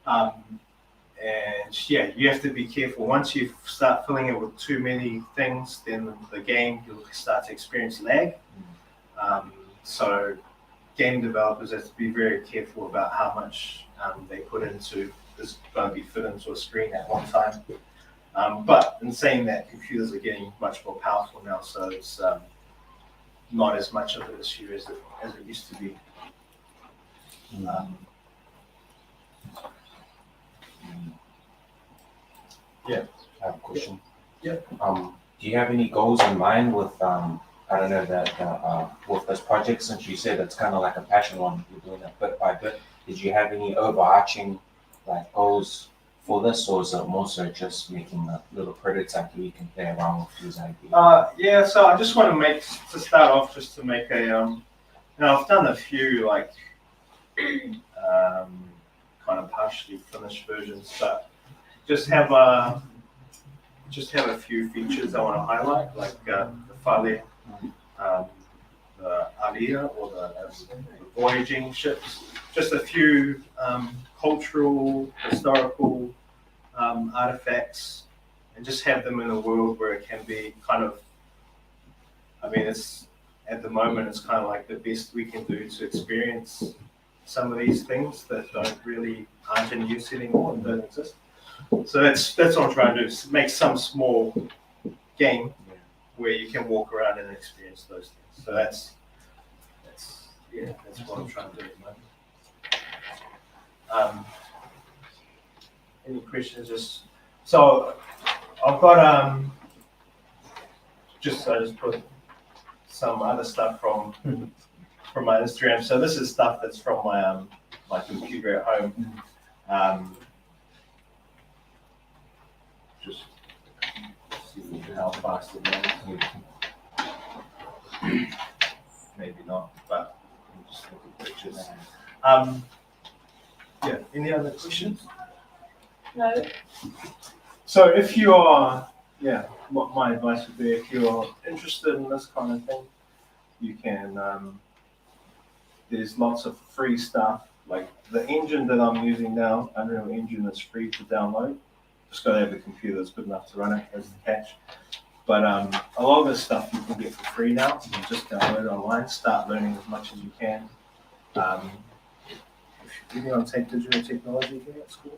And yeah, you have to be careful. Once you start filling it with too many things, then the game, you'll start to experience lag. So game developers have to be very careful about how much they put into is going to be fit into a screen at one time. But in saying that, computers are getting much more powerful now, so it's not as much of an issue as it used to be. Yeah. I have a question. Yeah. Do you have any goals in mind with I don't know that with this project, since you said it's kind of like a passion one, you're doing it bit by bit. Did you have any overarching like goals for this, or is it more so just making a little prototype that we can play around with these ideas? Yeah, so I just want to start off just to make a I've done a few like kind of partially finished versions, but just have a few features I want to highlight, like the Fale, the Aria, or the voyaging ships. Just a few cultural, historical artifacts, and just have them in a world where it can be kind of, I mean, it's at the moment it's kind of like the best we can do to experience some of these things that aren't in use anymore and don't exist. So that's what I'm trying to do, is make some small game where you can walk around and experience those things. So that's what I'm trying to do at the moment. Any questions? So I've got I just put some other stuff from my Instagram. So this is stuff that's from my my computer at home. Just see how fast it goes. Maybe not, but I'm just looking at pictures. Yeah. Any other questions? No. So if you are what my advice would be if you're interested in this kind of thing, you can, there's lots of free stuff. Like the engine that I'm using now, Unreal Engine, is free to download. Just gotta have a computer that's good enough to run it, as the catch. But a lot of this stuff you can get for free now. You can just download it online, start learning as much as you can. If you want to take digital technology here at school,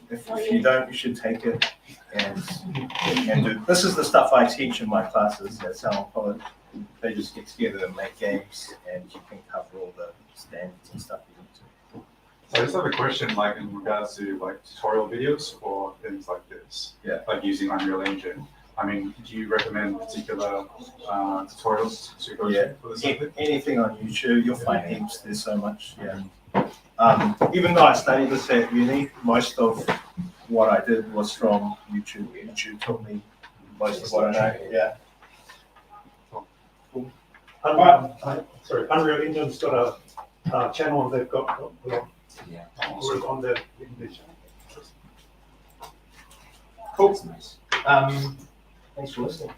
if you don't, you should take it and do. This is the stuff I teach in my classes at South Auckland. They just get together and make games, and you can cover all the standards and stuff you need to. So I just have a question, like in regards to like tutorial videos for things like this. Yeah. Like using Unreal Engine. I mean, do you recommend particular tutorials to go to for this? Anything on YouTube, you'll find heaps. There's so much. Yeah. Even though I studied this at uni, most of what I did was from YouTube. YouTube taught me most of what I know. Yeah. Sorry, Unreal Engine's got a channel and they've got a lot work on their English. Cool. That's nice. Thanks for listening.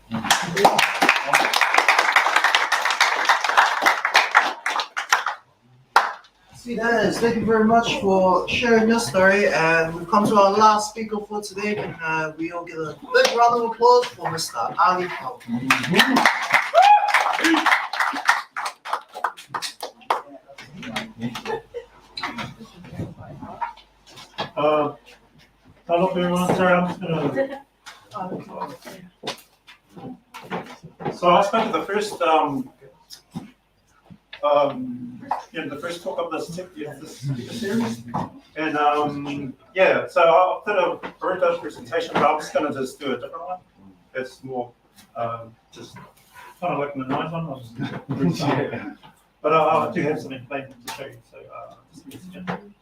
Sweethearts, thank you very much for sharing your story, and we've come to our last speaker for today. Can we all give a big round of applause for Mr. Ali Powell? Hello everyone, sorry, I'm just gonna. So I spoke at the first, the first talk of this series, and yeah, so I did a very presentation, but I'm just gonna just do a different one. It's more just kind of like the nice one, but I do have something planned to show you. So just give me a second.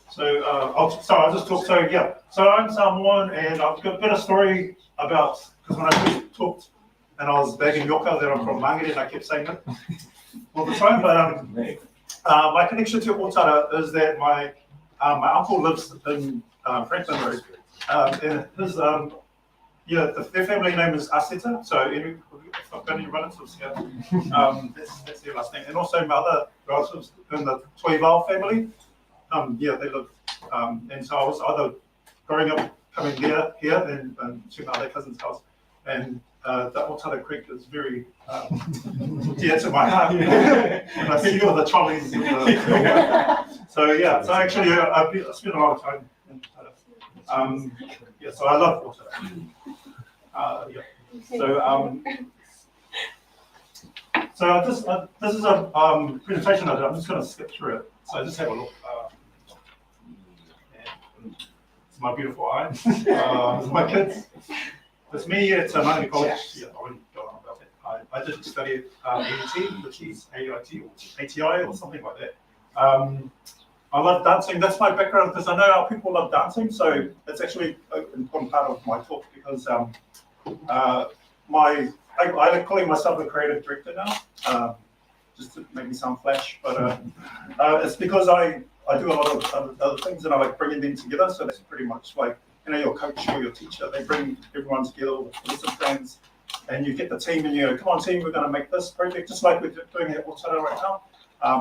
So I'll just talk. So yeah, so I'm Samoan, and I've got a bit of story about, because when I first talked and I was bagging yoka that I'm from Māori, and I kept saying it all the time. But my connection to Ōtara is that my uncle lives in Franklin Road, and his their family name is Aseta. So if I've got any relatives here, that's their last name, and also my other relatives in the Toiwao family. They live, and so I was either growing up coming here and to my other cousin's house, and the Ōtara Creek is very dear to my heart. And I see all the trolleys. So yeah, so actually I spent a lot of time in Ōtara. So I love Ōtara. So this is a presentation I did. I'm just going to skip through it. So just have a look. It's my beautiful eyes. It's my kids. It's me at Nanai College. Yeah, I wouldn't go on about that. I did study at AIT, which is AIT or ATI or something like that. I love dancing. That's my background, because I know how people love dancing. So it's actually an important part of my talk, because I like calling myself a creative director now. Just to make me sound flash, but it's because I do a lot of other things, and I like bringing them together. So that's pretty much like, your coach or your teacher, they bring everyone together, all the lesson plans, and you get the team and you go, come on team, we're going to make this project, just like we're doing at Ōtara right now.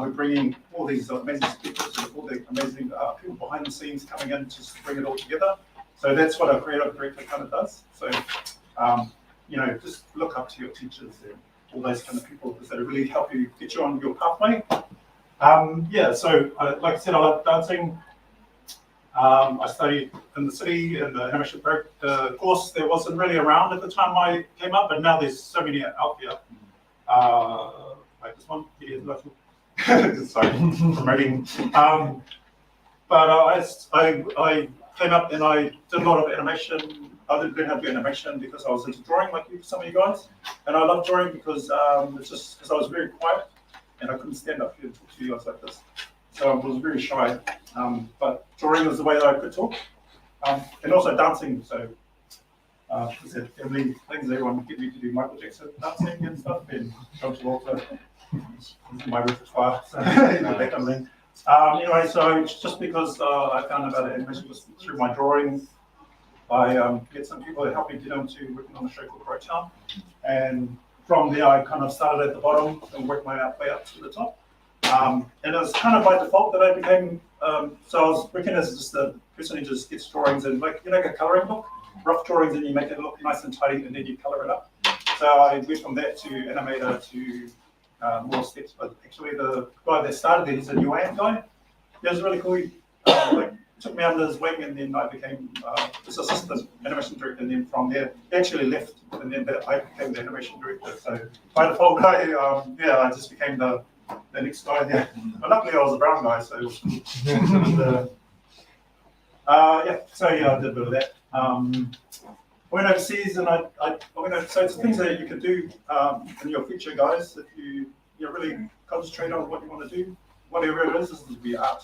We're bringing all these amazing speakers, all the amazing people behind the scenes coming in just to bring it all together. So that's what a creative director kind of does. So, just look up to your teachers and all those kind of people, because they really help you get you on your pathway. So like I said, I love dancing. I studied in the city in the animation course. There wasn't really around at the time I came up, but now there's so many out here. Like this one, sorry, promoting. But I came up and I did a lot of animation. I didn't learn how to do animation because I was into drawing, like some of you guys. And I love drawing because it's just because I was very quiet and I couldn't stand up here and talk to you guys like this. So I was very shy. But drawing was the way that I could talk. And also dancing. So family things, everyone get me to do Michael Jackson dancing and stuff, and come to Walter. my repertoire, so that kind of thing. Anyway, so it's just because I found about animation was through my drawing. I get some people to help me get onto working on a show called O-Town, and from there I kind of started at the bottom and worked my way up to the top. And it was kind of by default that I became, so I was working as just a person who just gets drawings and like a coloring book, rough drawings, and you make it look nice and tidy, and then you color it up. So I went from that to animator to more steps. But actually, the guy that started it, he's a New Zealand guy. He was really cool. He, took me under his wing, and then I became his assistant animation director. And then from there, he actually left, and then I became the animation director. So by default, I just became the next guy there. But luckily, I was a brown guy, so it was cool. So I did a bit of that. I went overseas, and I went. So it's things that you can do in your future, guys. If you really concentrate on what you want to do, whatever it is, this will be art.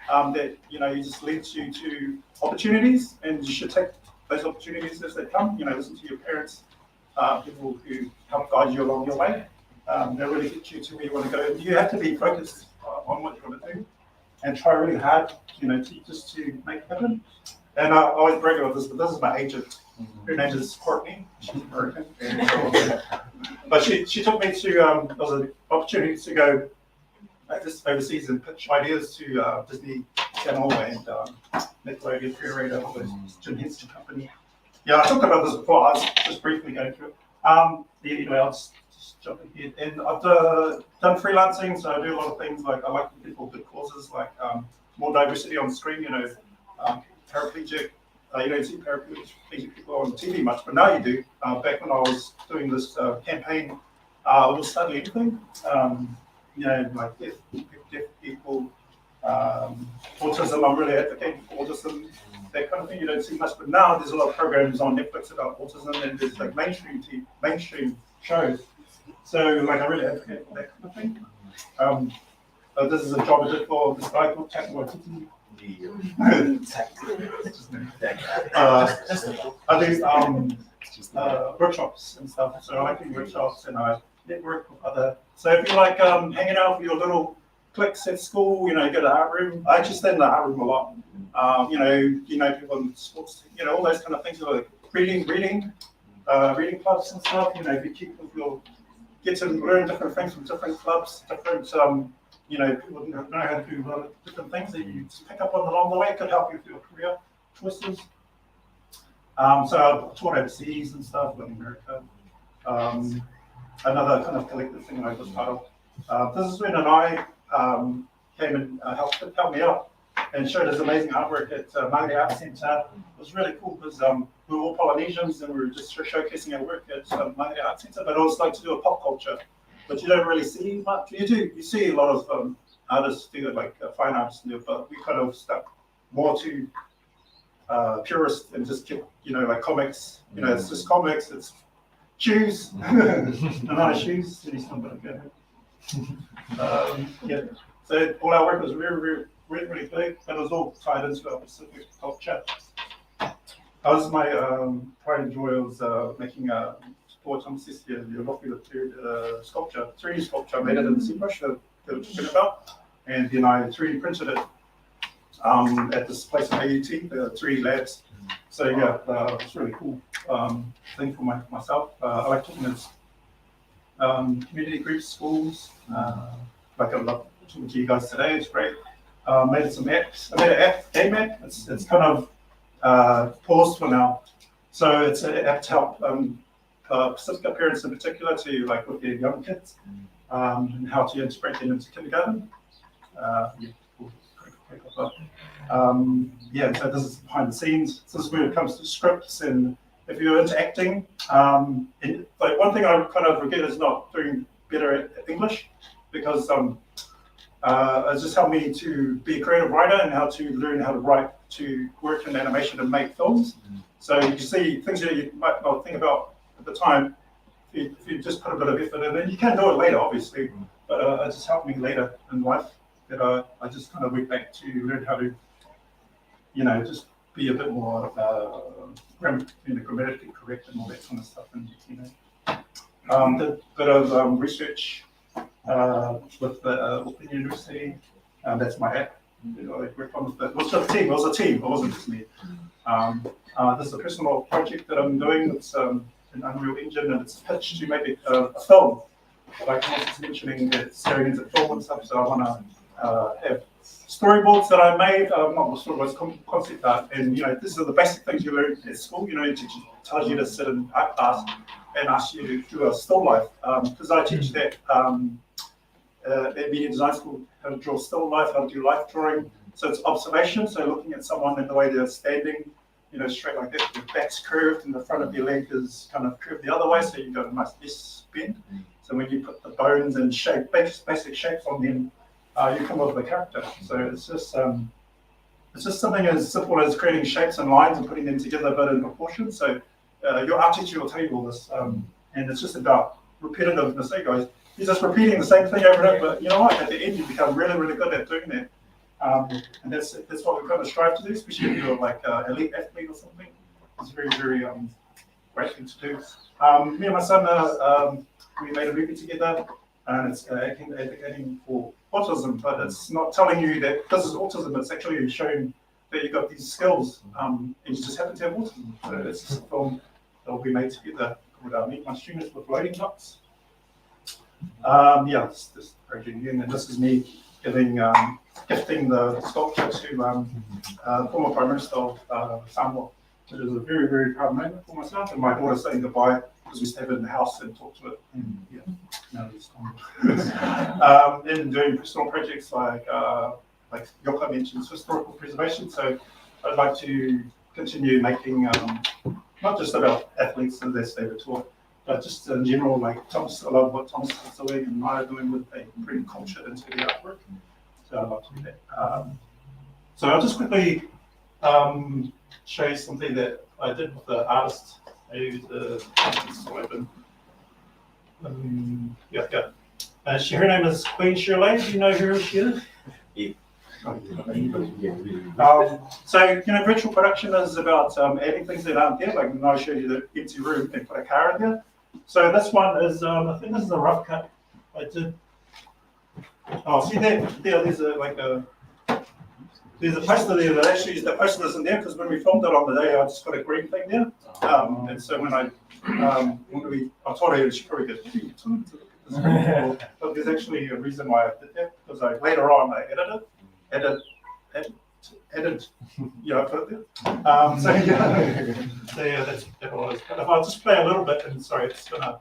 That you just leads you to opportunities, and you should take those opportunities as they come. Listen to your parents, people who help guide you along your way. They really get you to where you want to go. You have to be focused on what you want to do, and try really hard, to make it happen. And I always brag about this, but this is my agent. Her name is Courtney. She's American. But she took me to, there was an opportunity to go just overseas and pitch ideas to Disney Channel and Nickelodeon, Curator, all those Jim Henson Company. Yeah, I talked about this before. I was just briefly going through it. Anyway, I'll just jump in here. And I've done freelancing, so I do a lot of things like I like people good causes like more diversity on the screen, paraplegic. You don't see paraplegic people on TV much, but now you do. Back when I was doing this campaign, we'll study anything. Like deaf people, autism. I'm really advocating for autism, that kind of thing. You don't see much, but now there's a lot of programs on Netflix about autism, and there's like mainstream shows. So like I really advocate for that kind of thing. This is a job I did for this guy called Talanoa. I do workshops and stuff, so I like doing workshops, and I network with other. So if you like hanging out with your little cliques at school, you go to the art room. I actually stay in the art room a lot. People in sports, all those kind of things, like reading clubs and stuff. If you keep with your, get to learn different things from different clubs, different people know how to do a lot of different things that you just pick up on along the way. It could help you with your career choices. So I taught overseas and stuff in America. Another kind of collective thing I was part of. This is when Nanai came and helped me out and showed us amazing artwork at Māori Art Centre. It was really cool because we were all Polynesians and we were just showcasing our work at Māori Art Centre, but also like to do a pop culture. But you don't really see much. You see a lot of artists do it, like fine artists do it, but we kind of stuck more to purist and just kept, like comics. It's just comics. It's shoes, Nanai shoes. So all our work was really big, but it was all tied into our Pacific culture. My pride and joy was making a. You're lucky to sculpture, 3D sculpture. I made it in the ZBrush that we were talking about, and then I 3D printed it at this place in AUT, the 3D labs. So it's really cool thing for myself. I like talking to community groups, schools. Like I love talking to you guys today. It's great. Made some apps. I made an app, game app. It's kind of paused for now. So it's an app to help Pasifika parents in particular to like with their young kids and how to integrate them into kindergarten. So this is behind the scenes. So this is where it comes to scripts, and if you're into acting, like one thing I kind of regret is not doing better at English, because it's just helped me to be a creative writer and how to learn how to write, to work in animation and make films. So you can see things that you might not think about at the time, if you just put a bit of effort in, and you can do it later, obviously, but it just helped me later in life that I just kind of went back to learn how to, just be a bit more grammatically correct and all that kind of stuff, and did a bit of research with the Auckland University. That's my app. You know, I worked on it was just a team. It was a team. It wasn't just me. This is a personal project that I'm doing. It's an Unreal Engine, and it's pitched to make a film. Like I was mentioning, it's going into film and stuff. So I want to have storyboards that I made. Not storyboards, concept art. And you know, these are the basic things you learn at school. You know, it tells you to sit in art class and ask you to do a still life. Because I teach that at media design school, how to draw still life, how to do life drawing. So it's observation. So looking at someone and the way they're standing, you know, straight like that, your back's curved and the front of your leg is kind of curved the other way, so you got a nice S bend. So when you put the bones and shape, basic shapes on them, you come up with a character. So it's just something as simple as creating shapes and lines and putting them together, but in proportion. So your art teacher will tell you all this, and it's just about repetitiveness. Hey guys, you're just repeating the same thing over and over, but you know what? At the end, you become really, really good at doing that. And that's what we kind of strive to do, especially if you're like an elite athlete or something. It's a very, very great thing to do. Me and my son, we made a movie together, and it's advocating for autism, but it's not telling you that this is autism. It's actually showing that you've got these skills, and you just happen to have autism. So it's just a film that will be made together called Meet My Students with Loading Blocks. Yeah, this project here, and this is me gifting the sculpture to former Prime Minister of Samoa, which is a very, very proud moment for myself, and my daughter saying goodbye because we stayed in the house and talked to it. And yeah, now it's gone. And doing personal projects like Yoko mentioned, historical preservation. So I'd like to continue making not just about athletes and their state of tour, but just in general, like Thomas, I love what Thomas is doing and Maya doing with bringing culture into the artwork. So I'd love to do that. So I'll just quickly show you something that I did with the artist. I used the her name is Queen Shirley. Do you know who she is? Yeah. So, you know, virtual production is about adding things that aren't there. Like when I showed you the empty room and put a car in there. So this one is, I think this is a rough cut I did. Oh, see there's a poster there that actually is the poster isn't there because when we filmed it on the day, I just got a green thing there. And so when I told her she probably goes, "Hey, you told me to look at this." But there's actually a reason why I did that because later on I edited, you know, I put it there. So yeah, that's that was. But if I'll just play a little bit, and sorry, it's gonna.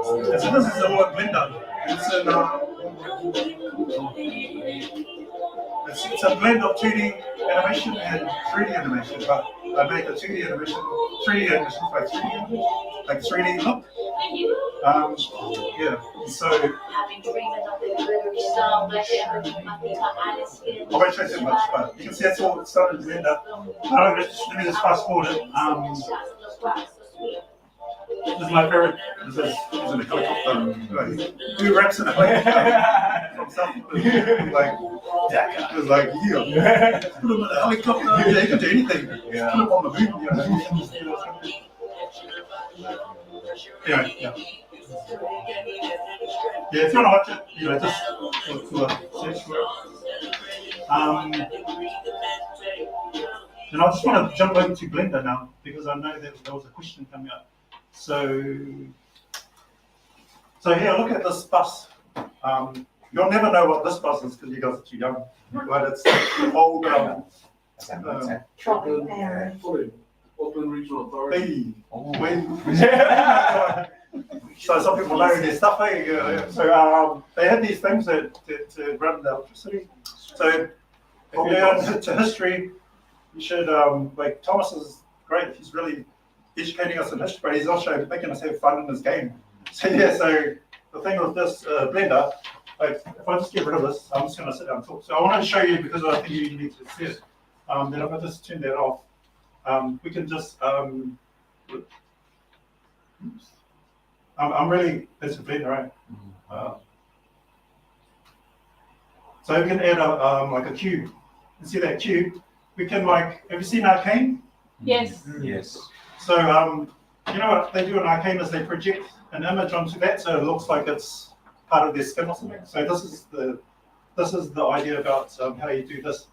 So this is a word window. It's a blend of 2D animation and 3D animation, but I made the 2D animation, 3D animation by 3D animation, like 3D look. Yeah, so I won't show too much, but you can see that's all it started to render. Let me just fast forward it. This is my favorite. This is in a helicopter. Who raps in a helicopter? From South Auckland. Like, it was like, yeah. Put him in a helicopter. Yeah, he can do anything. Yeah. Put him on the moon. Yeah. Yeah. Yeah, if you want to watch it, you know, just look for the search for it. And I just want to jump over to Blender now because I know that there was a question coming up. So here, look at this bus. You'll never know what this bus is because you guys are too young. But it's the old Auckland Regional Authority. So some people know their stuff. So they had these things to run the electricity. So if you learn to history, you should like Thomas is great. He's really educating us in history, but he's also making us have fun in this game. So yeah, so the thing with this blender, like if I just get rid of this, I'm just going to sit down and talk. So I want to show you because I think you need to see it. Then if I just turn that off, we can just. I'm really it's a blender, right? So we can add like a cube and see that cube, we can like, have you seen Arcane? Yes. Yes. So, you know what they do in Arcane is they project an image onto that so it looks like it's part of their skin or something. So this is the idea about how you do this.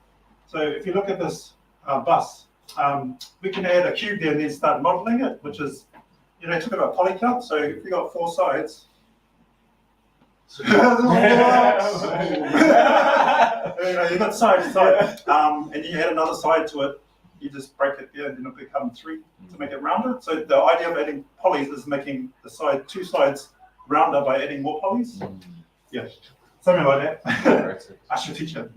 So if you look at this bus, we can add a cube there and then start modeling it, which is, you know, talk about poly count. So if we got 4 sides, you know, you got side, and you add another side to it. You just break it there, and then it becomes 3 to make it rounded. So the idea of adding polys is making the 2 sides rounder by adding more polys. Yeah, something like that. I should teach it.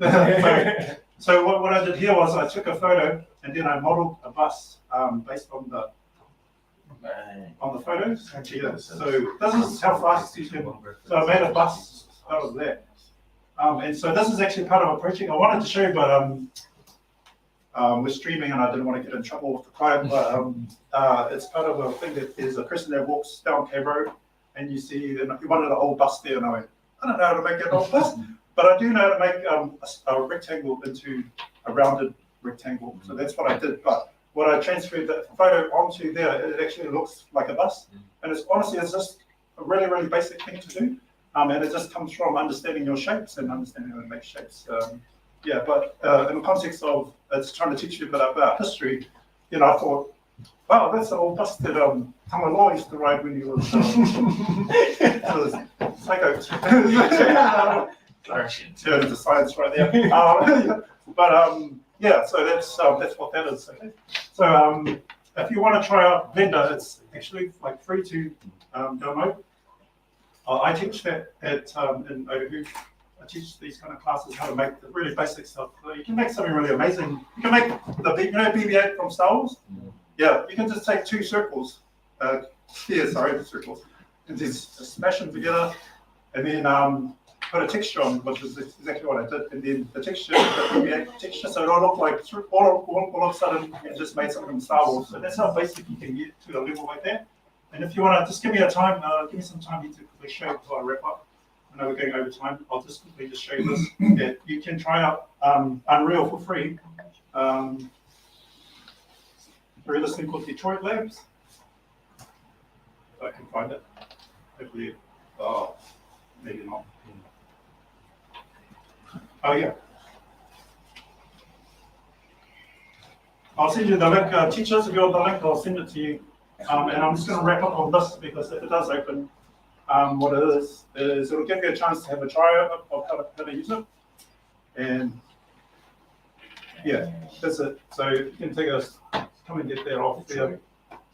So what I did here was I took a photo and then I modeled a bus based on the photos. Yeah. So this is how fast you can. So I made a bus out of that. And so this is actually part of a project I wanted to show you, but we're streaming and I didn't want to get in trouble with the client. But it's part of a thing that there's a person that walks down Cave Road and you see one of the old bus there, and I went, I don't know how to make an old bus, but I do know how to make a rectangle into a rounded rectangle. So that's what I did. But what I transferred the photo onto there, it actually looks like a bus. And it's honestly, it's just a really, really basic thing to do. And it just comes from understanding your shapes and understanding how to make shapes. Yeah, but in the context of it's trying to teach you a bit about history, you know, I thought, wow, that's the old bus that Talanoa used to ride when he was psycho. Sorry, turn into science right there. Yeah, so that's what that is. Okay? So if you want to try out Blender, it's actually like free to download. I teach that at in Otahu. I teach these kind of classes how to make the really basic stuff. So you can make something really amazing. You can make BB-8 from Star Wars. Yeah, you can just take 2 circles, circles, and just smash them together, and then put a texture on, which is exactly what I did. And then the texture, the BB-8 texture, so it'll look like all of a sudden you just made something from Star Wars. So that's how basic you can get to a level like that. And if you want to just give me some time to quickly show you before I wrap up. I know we're going over time. I'll just quickly just show you this. Yeah, you can try out Unreal for free. Through this thing called Detroit Labs. If I can find it. Hopefully, maybe not. Oh yeah. I'll send you the link. Teachers, if you want the link, I'll send it to you. And I'm just going to wrap up on this because if it does open, what it is it'll give you a chance to have a try of how to use it. And yeah, that's it. So you can come and get that off there.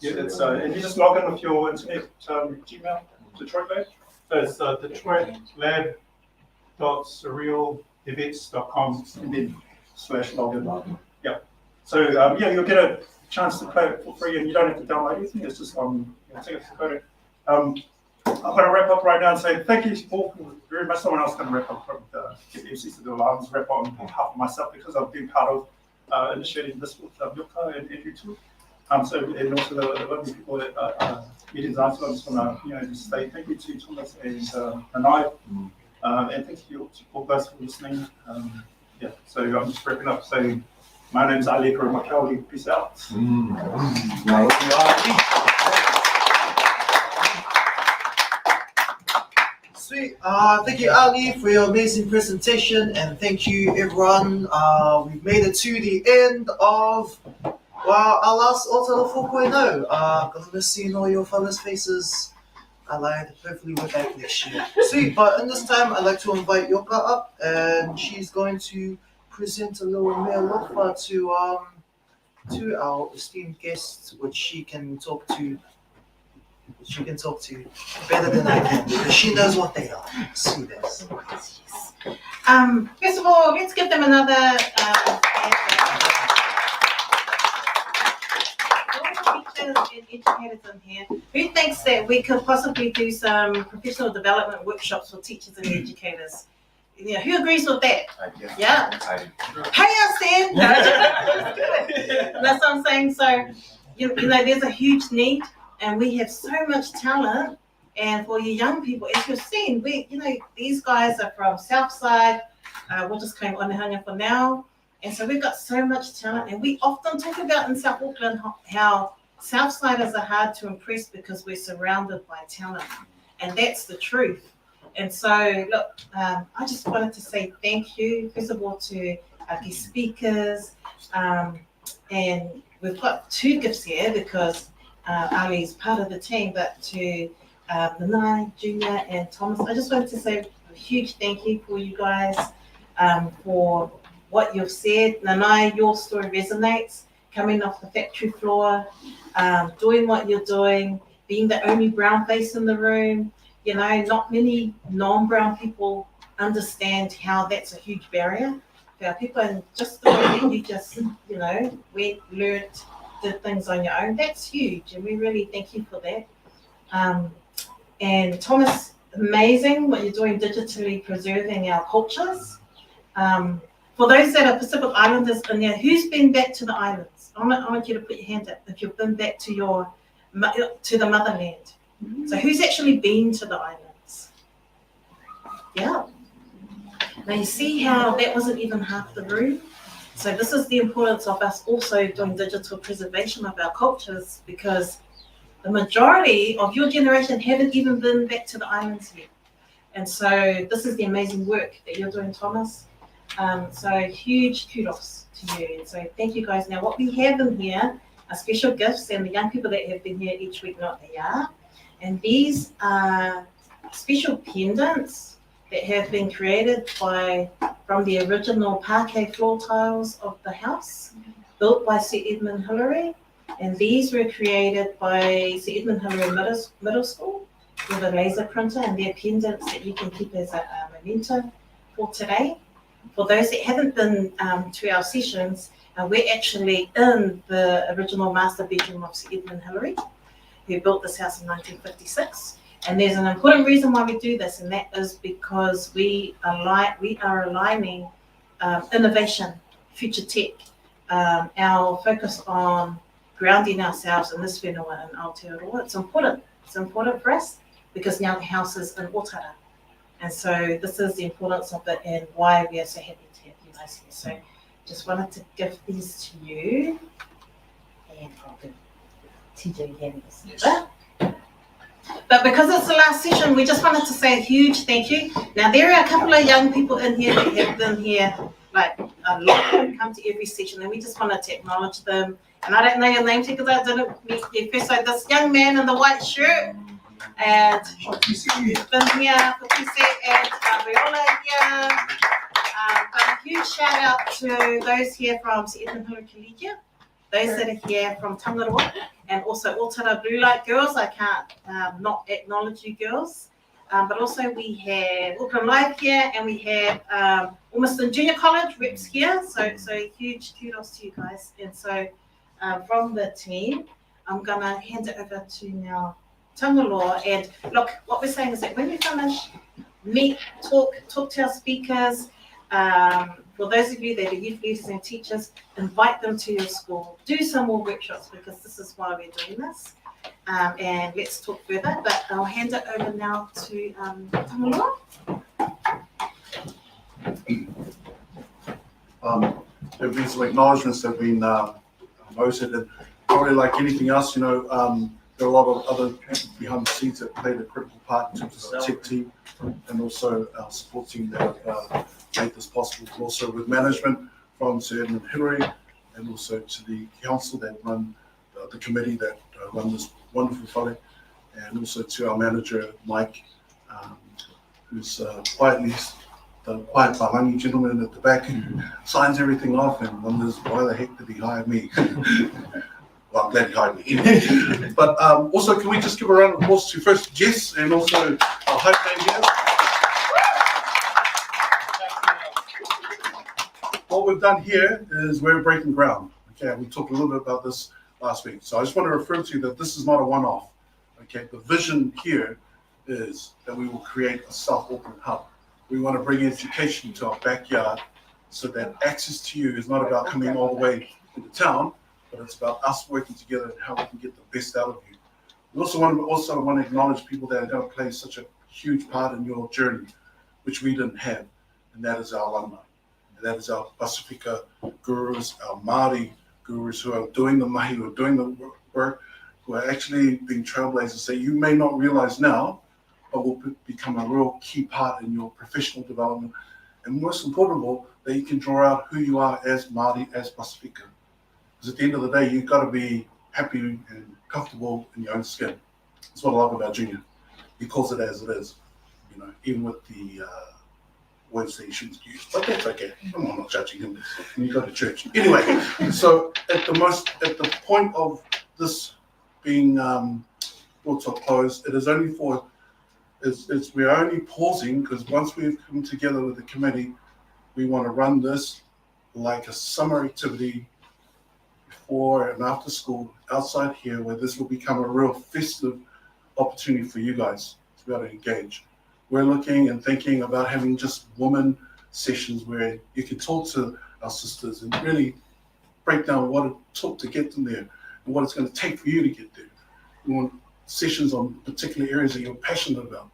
Yeah, it's and you just log in with your internet Gmail, Detroit Lab. So it's detroitlab.surrealevents.com and then /login. Yeah. So yeah, you'll get a chance to play it for free, and you don't have to download anything. It's just take a photo. I'm going to wrap up right now and say thank you all very much. Someone else going to wrap up from get the MC to do a lot. I'll wrap up on behalf of myself because I've been part of initiating this with Yuka and Andrew too. So and also the lovely people that meetings after. I just want to just say thank you to Thomas and Nanai, and thank you to all guys for listening. Yeah, so I'm just wrapping up saying my name's Ali from Cowley. Peace out. Sweet. Thank you, Ali, for your amazing presentation, and thank you, everyone. We've made it to the end of our last Ōtara 4.0. Gonna miss seeing all your fellas' faces. I lied. Hopefully we're back next year. Sweet. But in this time, I'd like to invite Yuka up, and she's going to present a little mea lofa to our esteemed guests, which she can talk to. Better than I can because she knows what they are. See this. First of all, let's give them another. Educators in here. Who thinks that we could possibly do some professional development workshops for teachers and educators? Yeah, who agrees with that? Yeah. Hey, Sam. That's what I'm saying. So, you know, there's a huge need. And we have so much talent, and for you young people, as you've seen, these guys are from Southside. We'll just claim Onehanya for now. And so we've got so much talent, and we often talk about in South Auckland how Southsiders are hard to impress because we're surrounded by talent, and that's the truth. And so, look, I just wanted to say thank you, first of all, to our guest speakers, and we've got 2 gifts here because Ali is part of the team, but to Nanai, Junior, and Thomas, I just wanted to say a huge thank you for you guys, for what you've said. Nanai, your story resonates, coming off the factory floor, doing what you're doing, being the only brown face in the room. You know, not many non-brown people understand how that's a huge barrier for our people, and just the way that you just, you know, learnt, did things on your own, that's huge, and we really thank you for that. And Thomas, amazing what you're doing digitally preserving our cultures. For those that are Pacific Islanders in there, who's been back to the islands? I want you to put your hand up if you've been back to the motherland. So who's actually been to the islands? Yeah. Now you see how that wasn't even half the room? So this is the importance of us also doing digital preservation of our cultures, because the majority of your generation haven't even been back to the islands yet. And so this is the amazing work that you're doing, Thomas. So huge kudos to you. And so thank you guys. Now what we have in here are special gifts, and the young people that have been here each week know what they are. And these are special pendants that have been created from the original parquet floor tiles of the house, built by Sir Edmund Hillary. And these were created by Sir Edmund Hillary Middle School with a laser printer, and they're pendants that you can keep as a memento for today. For those that haven't been to our sessions, we're actually in the original master bedroom of Sir Edmund Hillary, who built this house in 1956. And there's an important reason why we do this, and that is because we are aligning innovation, future tech, our focus on grounding ourselves in this whenua in Aotearoa. It's important. It's important for us because now the house is in Ōtara. And so this is the importance of it and why we are so happy to have you guys here. So just wanted to give these to you. And I'll give TJ hand this over. But because it's the last session, we just wanted to say a huge thank you. Now there are a couple of young people in here that have been here like a lot, come to every session, and we just wanted to acknowledge them. And I don't know your name because I didn't meet you first. So this young man in the white shirt, and he's been here for Tuse and Viola here. But a huge shout out to those here from Sir Edmund Hillary Collegiate, those that are here from Tangaroa, and also Ōtara Blue Light Girls. I can't not acknowledge you girls. But also we have Auckland Live here, and we have Ormiston Junior College reps here. So huge kudos to you guys. And so from the team, I'm gonna hand it over to now Talanoa. And look, what we're saying is that when we finish, talk to our speakers. For those of you that are youth leaders and teachers, invite them to your school. Do some more workshops because this is why we're doing this. And let's talk further, but I'll hand it over now to Talanoa. There have been some acknowledgements that have been voted, and probably like anything else, you know, there are a lot of other people behind the scenes that played a critical part in terms of the tech team and also our support team that made this possible. Also with management from Sir Edmund Hillary, and also to the council that run the committee that run this wonderful whare, and also to our manager Mike, who's quietly the quiet Palangi gentleman at the back who signs everything off and wonders why the heck did he hire me. Well, I'm glad he hired me. But also, can we just give a round of applause to first Jess and also our hype man here. What we've done here is we're breaking ground. Okay, we talked a little bit about this last week. So I just want to refer to you that this is not a one-off. Okay, the vision here is that we will create a South Auckland hub. We want to bring education to our backyard so that access to you is not about coming all the way into town, but it's about us working together and how we can get the best out of you. We also want to acknowledge people that are going to play such a huge part in your journey, which we didn't have, and that is our alumni. and that is our Pasifika gurus, our Māori gurus who are doing the mahi, who are doing the work, who are actually being trailblazers that you may not realize now, but will become a real key part in your professional development. And most important of all, that you can draw out who you are as Māori, as Pasifika. Because at the end of the day, you've got to be happy and comfortable in your own skin. That's what I love about Junior. He calls it as it is, you know, even with the words that he shouldn't use. But that's okay. I'm not judging him. And you go to church. Anyway, so at the point of this being brought to a close, it is only for, we're only pausing because once we've come together with the committee, we want to run this like a summer activity before and after school outside here, where this will become a real festive opportunity for you guys to be able to engage. We're looking and thinking about having just women sessions where you can talk to our sisters and really break down what it took to get them there and what it's going to take for you to get there. We want sessions on particular areas that you're passionate about.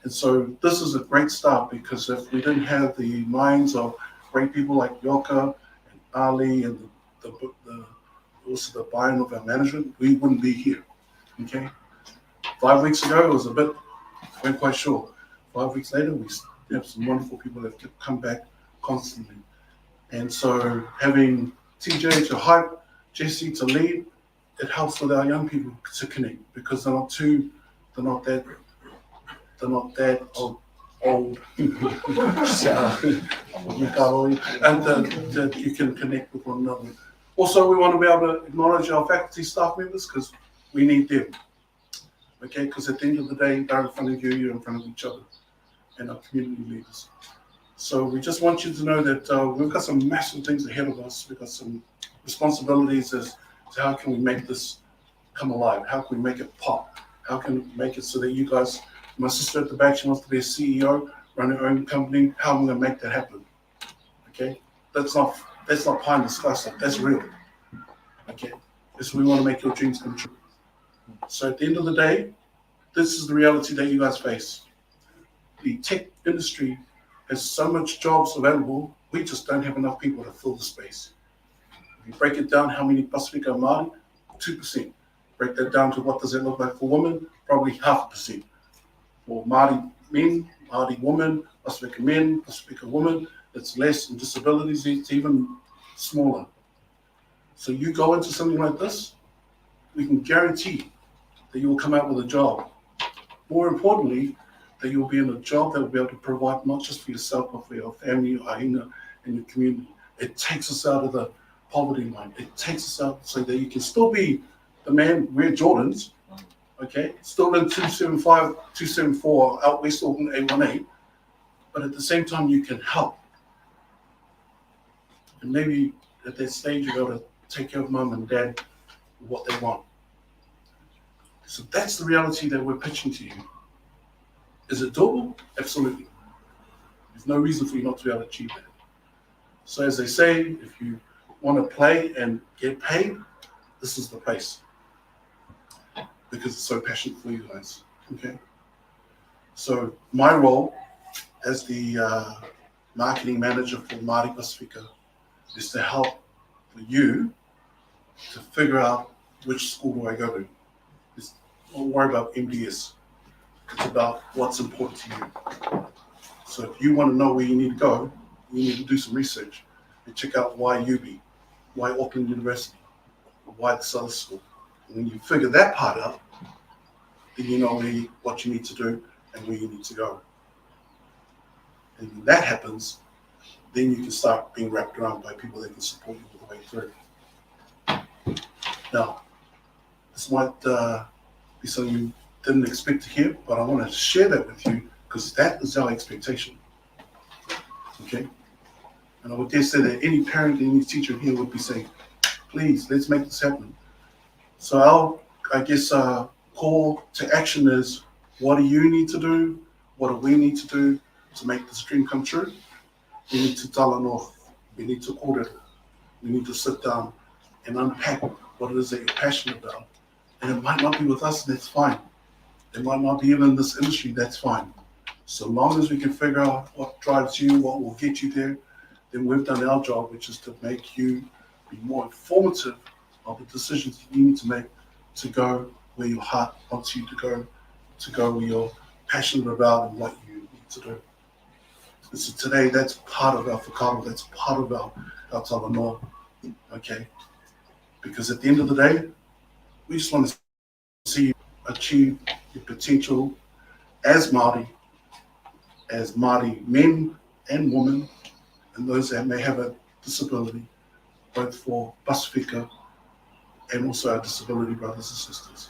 And so this is a great start, because if we didn't have the minds of great people like Yoka and Ali and also the buy-in of our management, we wouldn't be here, okay? 5 weeks ago, it was a bit, we weren't quite sure. 5 weeks later, we have some wonderful people that have come back constantly. And so having TJ to hype, Jesse to lead, it helps with our young people to connect, because they're not that old. And that you can connect with one another. Also, we want to be able to acknowledge our faculty staff members, because we need them. Okay, because at the end of the day, they're in front of you, you're in front of each other, and our community leaders. So we just want you to know that we've got some massive things ahead of us. We've got some responsibilities as to how can we make this come alive? How can we make it pop? How can we make it so that you guys, my sister at the back, she wants to be a CEO, run her own company. How am I going to make that happen? Okay, that's not pie in the sky stuff. That's real. Okay, so we want to make your dreams come true. So at the end of the day, this is the reality that you guys face. The tech industry has so much jobs available, we just don't have enough people to fill the space. If you break it down, how many Pasifika are Māori? 2%. Break that down to what does it look like for women? Probably 0.5%. For Māori men, Māori women, Pasifika men, Pasifika women, it's less. In disabilities, it's even smaller. So you go into something like this, we can guarantee that you will come out with a job. More importantly, that you'll be in a job that will be able to provide not just for yourself, but for your family, your ahina, and your community. It takes us out of the poverty line. It takes us out so that you can still be the man, wear Jordans, okay? Still in 275, 274, out West Auckland 818, but at the same time, you can help. And maybe at that stage, you're able to take care of mum and dad what they want. So that's the reality that we're pitching to you. Is it doable? Absolutely. There's no reason for you not to be able to achieve that. So as they say, if you want to play and get paid, this is the place. Because it's so passionate for you guys, okay? So my role as the marketing manager for Māori Pasifika is to help for you to figure out which school do I go to. Don't worry about MDS. It's about what's important to you. So if you want to know where you need to go, you need to do some research and check out why UB, why Auckland University, why this other school. And when you figure that part out, then you know what you need to do and where you need to go. And when that happens, then you can start being wrapped around by people that can support you all the way through. Now, this might be something you didn't expect to hear, but I want to share that with you because that is our expectation. Okay? And I would dare say that any parent and any teacher here would be saying, please, let's make this happen. So our, call to action is, what do you need to do? What do we need to do to make this dream come true? We need to Talanoa. We need to audit it. We need to sit down and unpack what it is that you're passionate about. And it might not be with us, and that's fine. It might not be even in this industry, that's fine. So long as we can figure out what drives you, what will get you there, then we've done our job, which is to make you be more informative of the decisions you need to make to go where your heart wants you to go where you're passionate about and what you need to do. And so today, that's part of our whakaaro, that's part of our Talanoa, okay? Because at the end of the day, we just want to see you achieve your potential as Māori men and women, and those that may have a disability, both for Pasifika and also our disability brothers and sisters.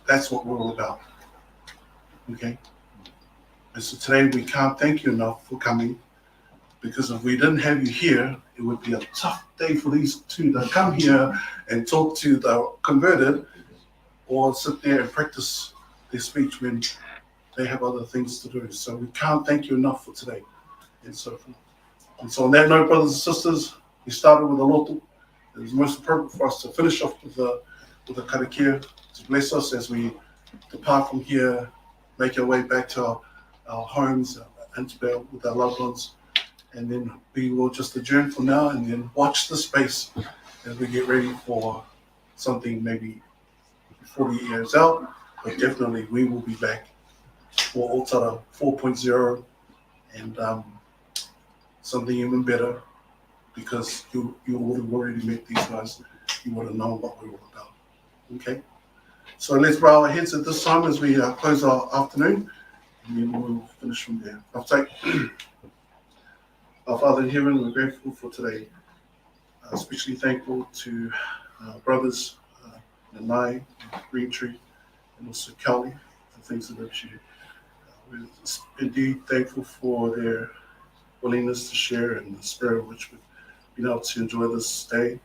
That's what we're all about, okay? And so today we can't thank you enough for coming, because if we didn't have you here, it would be a tough day for these two to come here and talk to the converted or sit there and practice their speech when they have other things to do. So we can't thank you enough for today and so forth. And so on that note, brothers and sisters, we started with a loto. It was most appropriate for us to finish off with a karakia to bless us as we depart from here, make our way back to our homes and with our loved ones. And then we will just adjourn for now and then watch the space as we get ready for something maybe 40 years out. But definitely we will be back for Ōtara 4.0 and something even better, because you would have already met these guys. You would have known what we were about. Okay? So let's bow our heads at this time as we close our afternoon, and then we'll finish from there. I'll take our Father in heaven, we're grateful for today. Especially thankful to brothers Nanai, Greentree, and also Cowley, the things that they've shared. We're indeed thankful for their willingness to share and the spirit in which we've been able to enjoy this day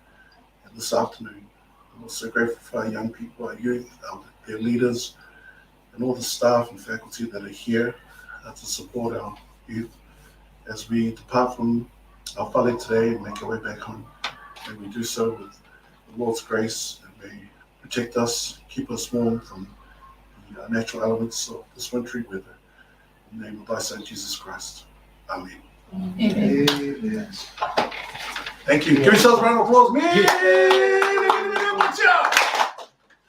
and this afternoon. I'm also grateful for our young people, our youth, their leaders, and all the staff and faculty that are here to support our youth as we depart from our whare today and make our way back home. May we do so with the Lord's grace, and may protect us, keep us warm from the natural elements of this wintry weather. In the name of thy Son, Jesus Christ. Amen. Amen. Thank you. Give yourselves a round of applause.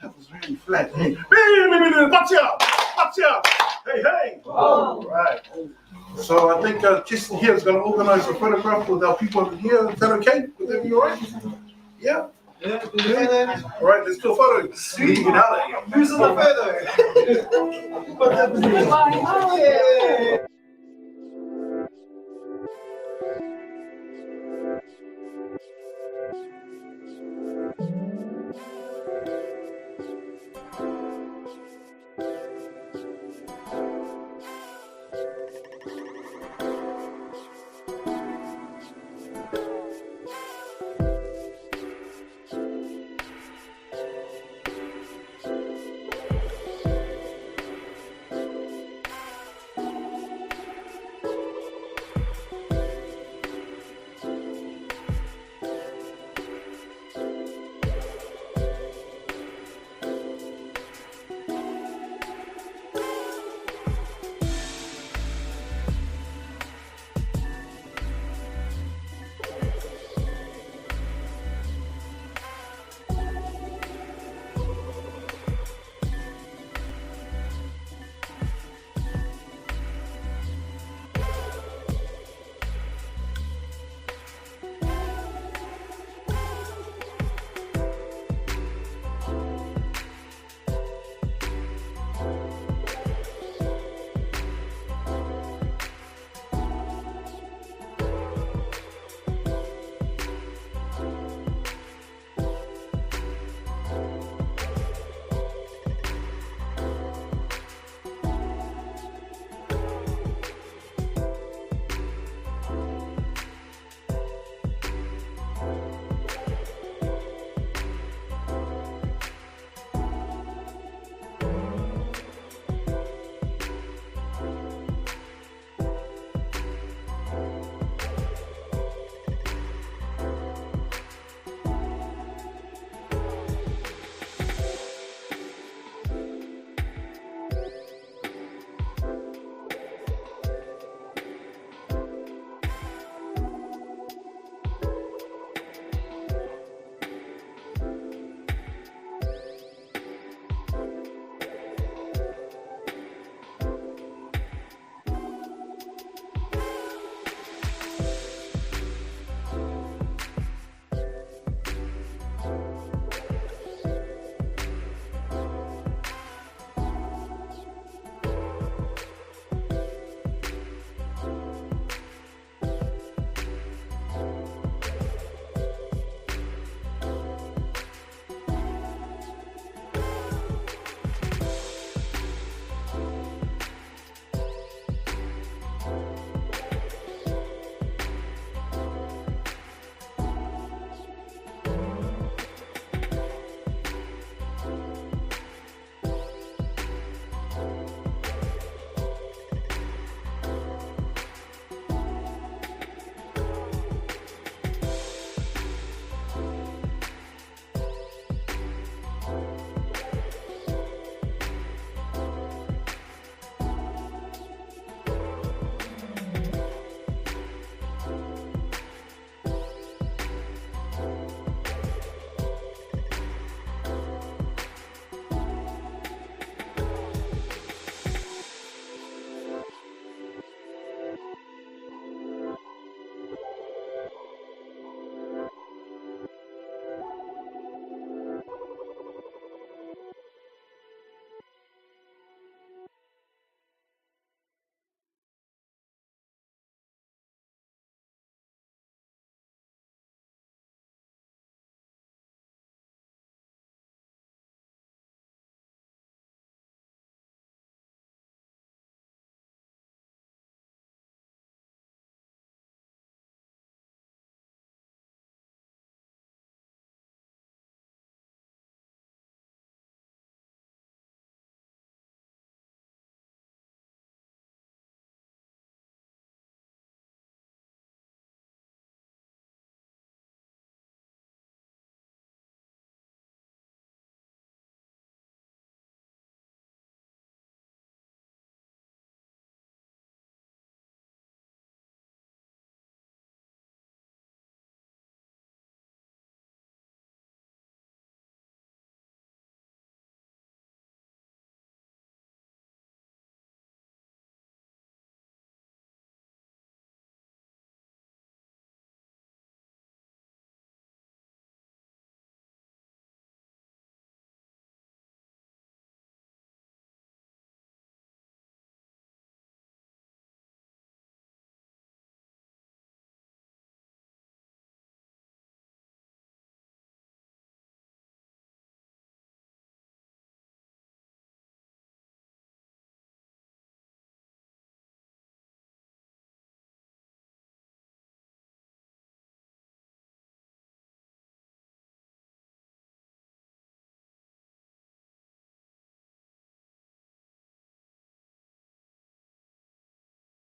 That was really flat. Hey, hey. All right. So I think Justin here is going to organize a photograph with our people over here. Is that okay? Would that be all right? Yeah. Yeah. All right, let's do a photo. Sweet. Who's in the photo?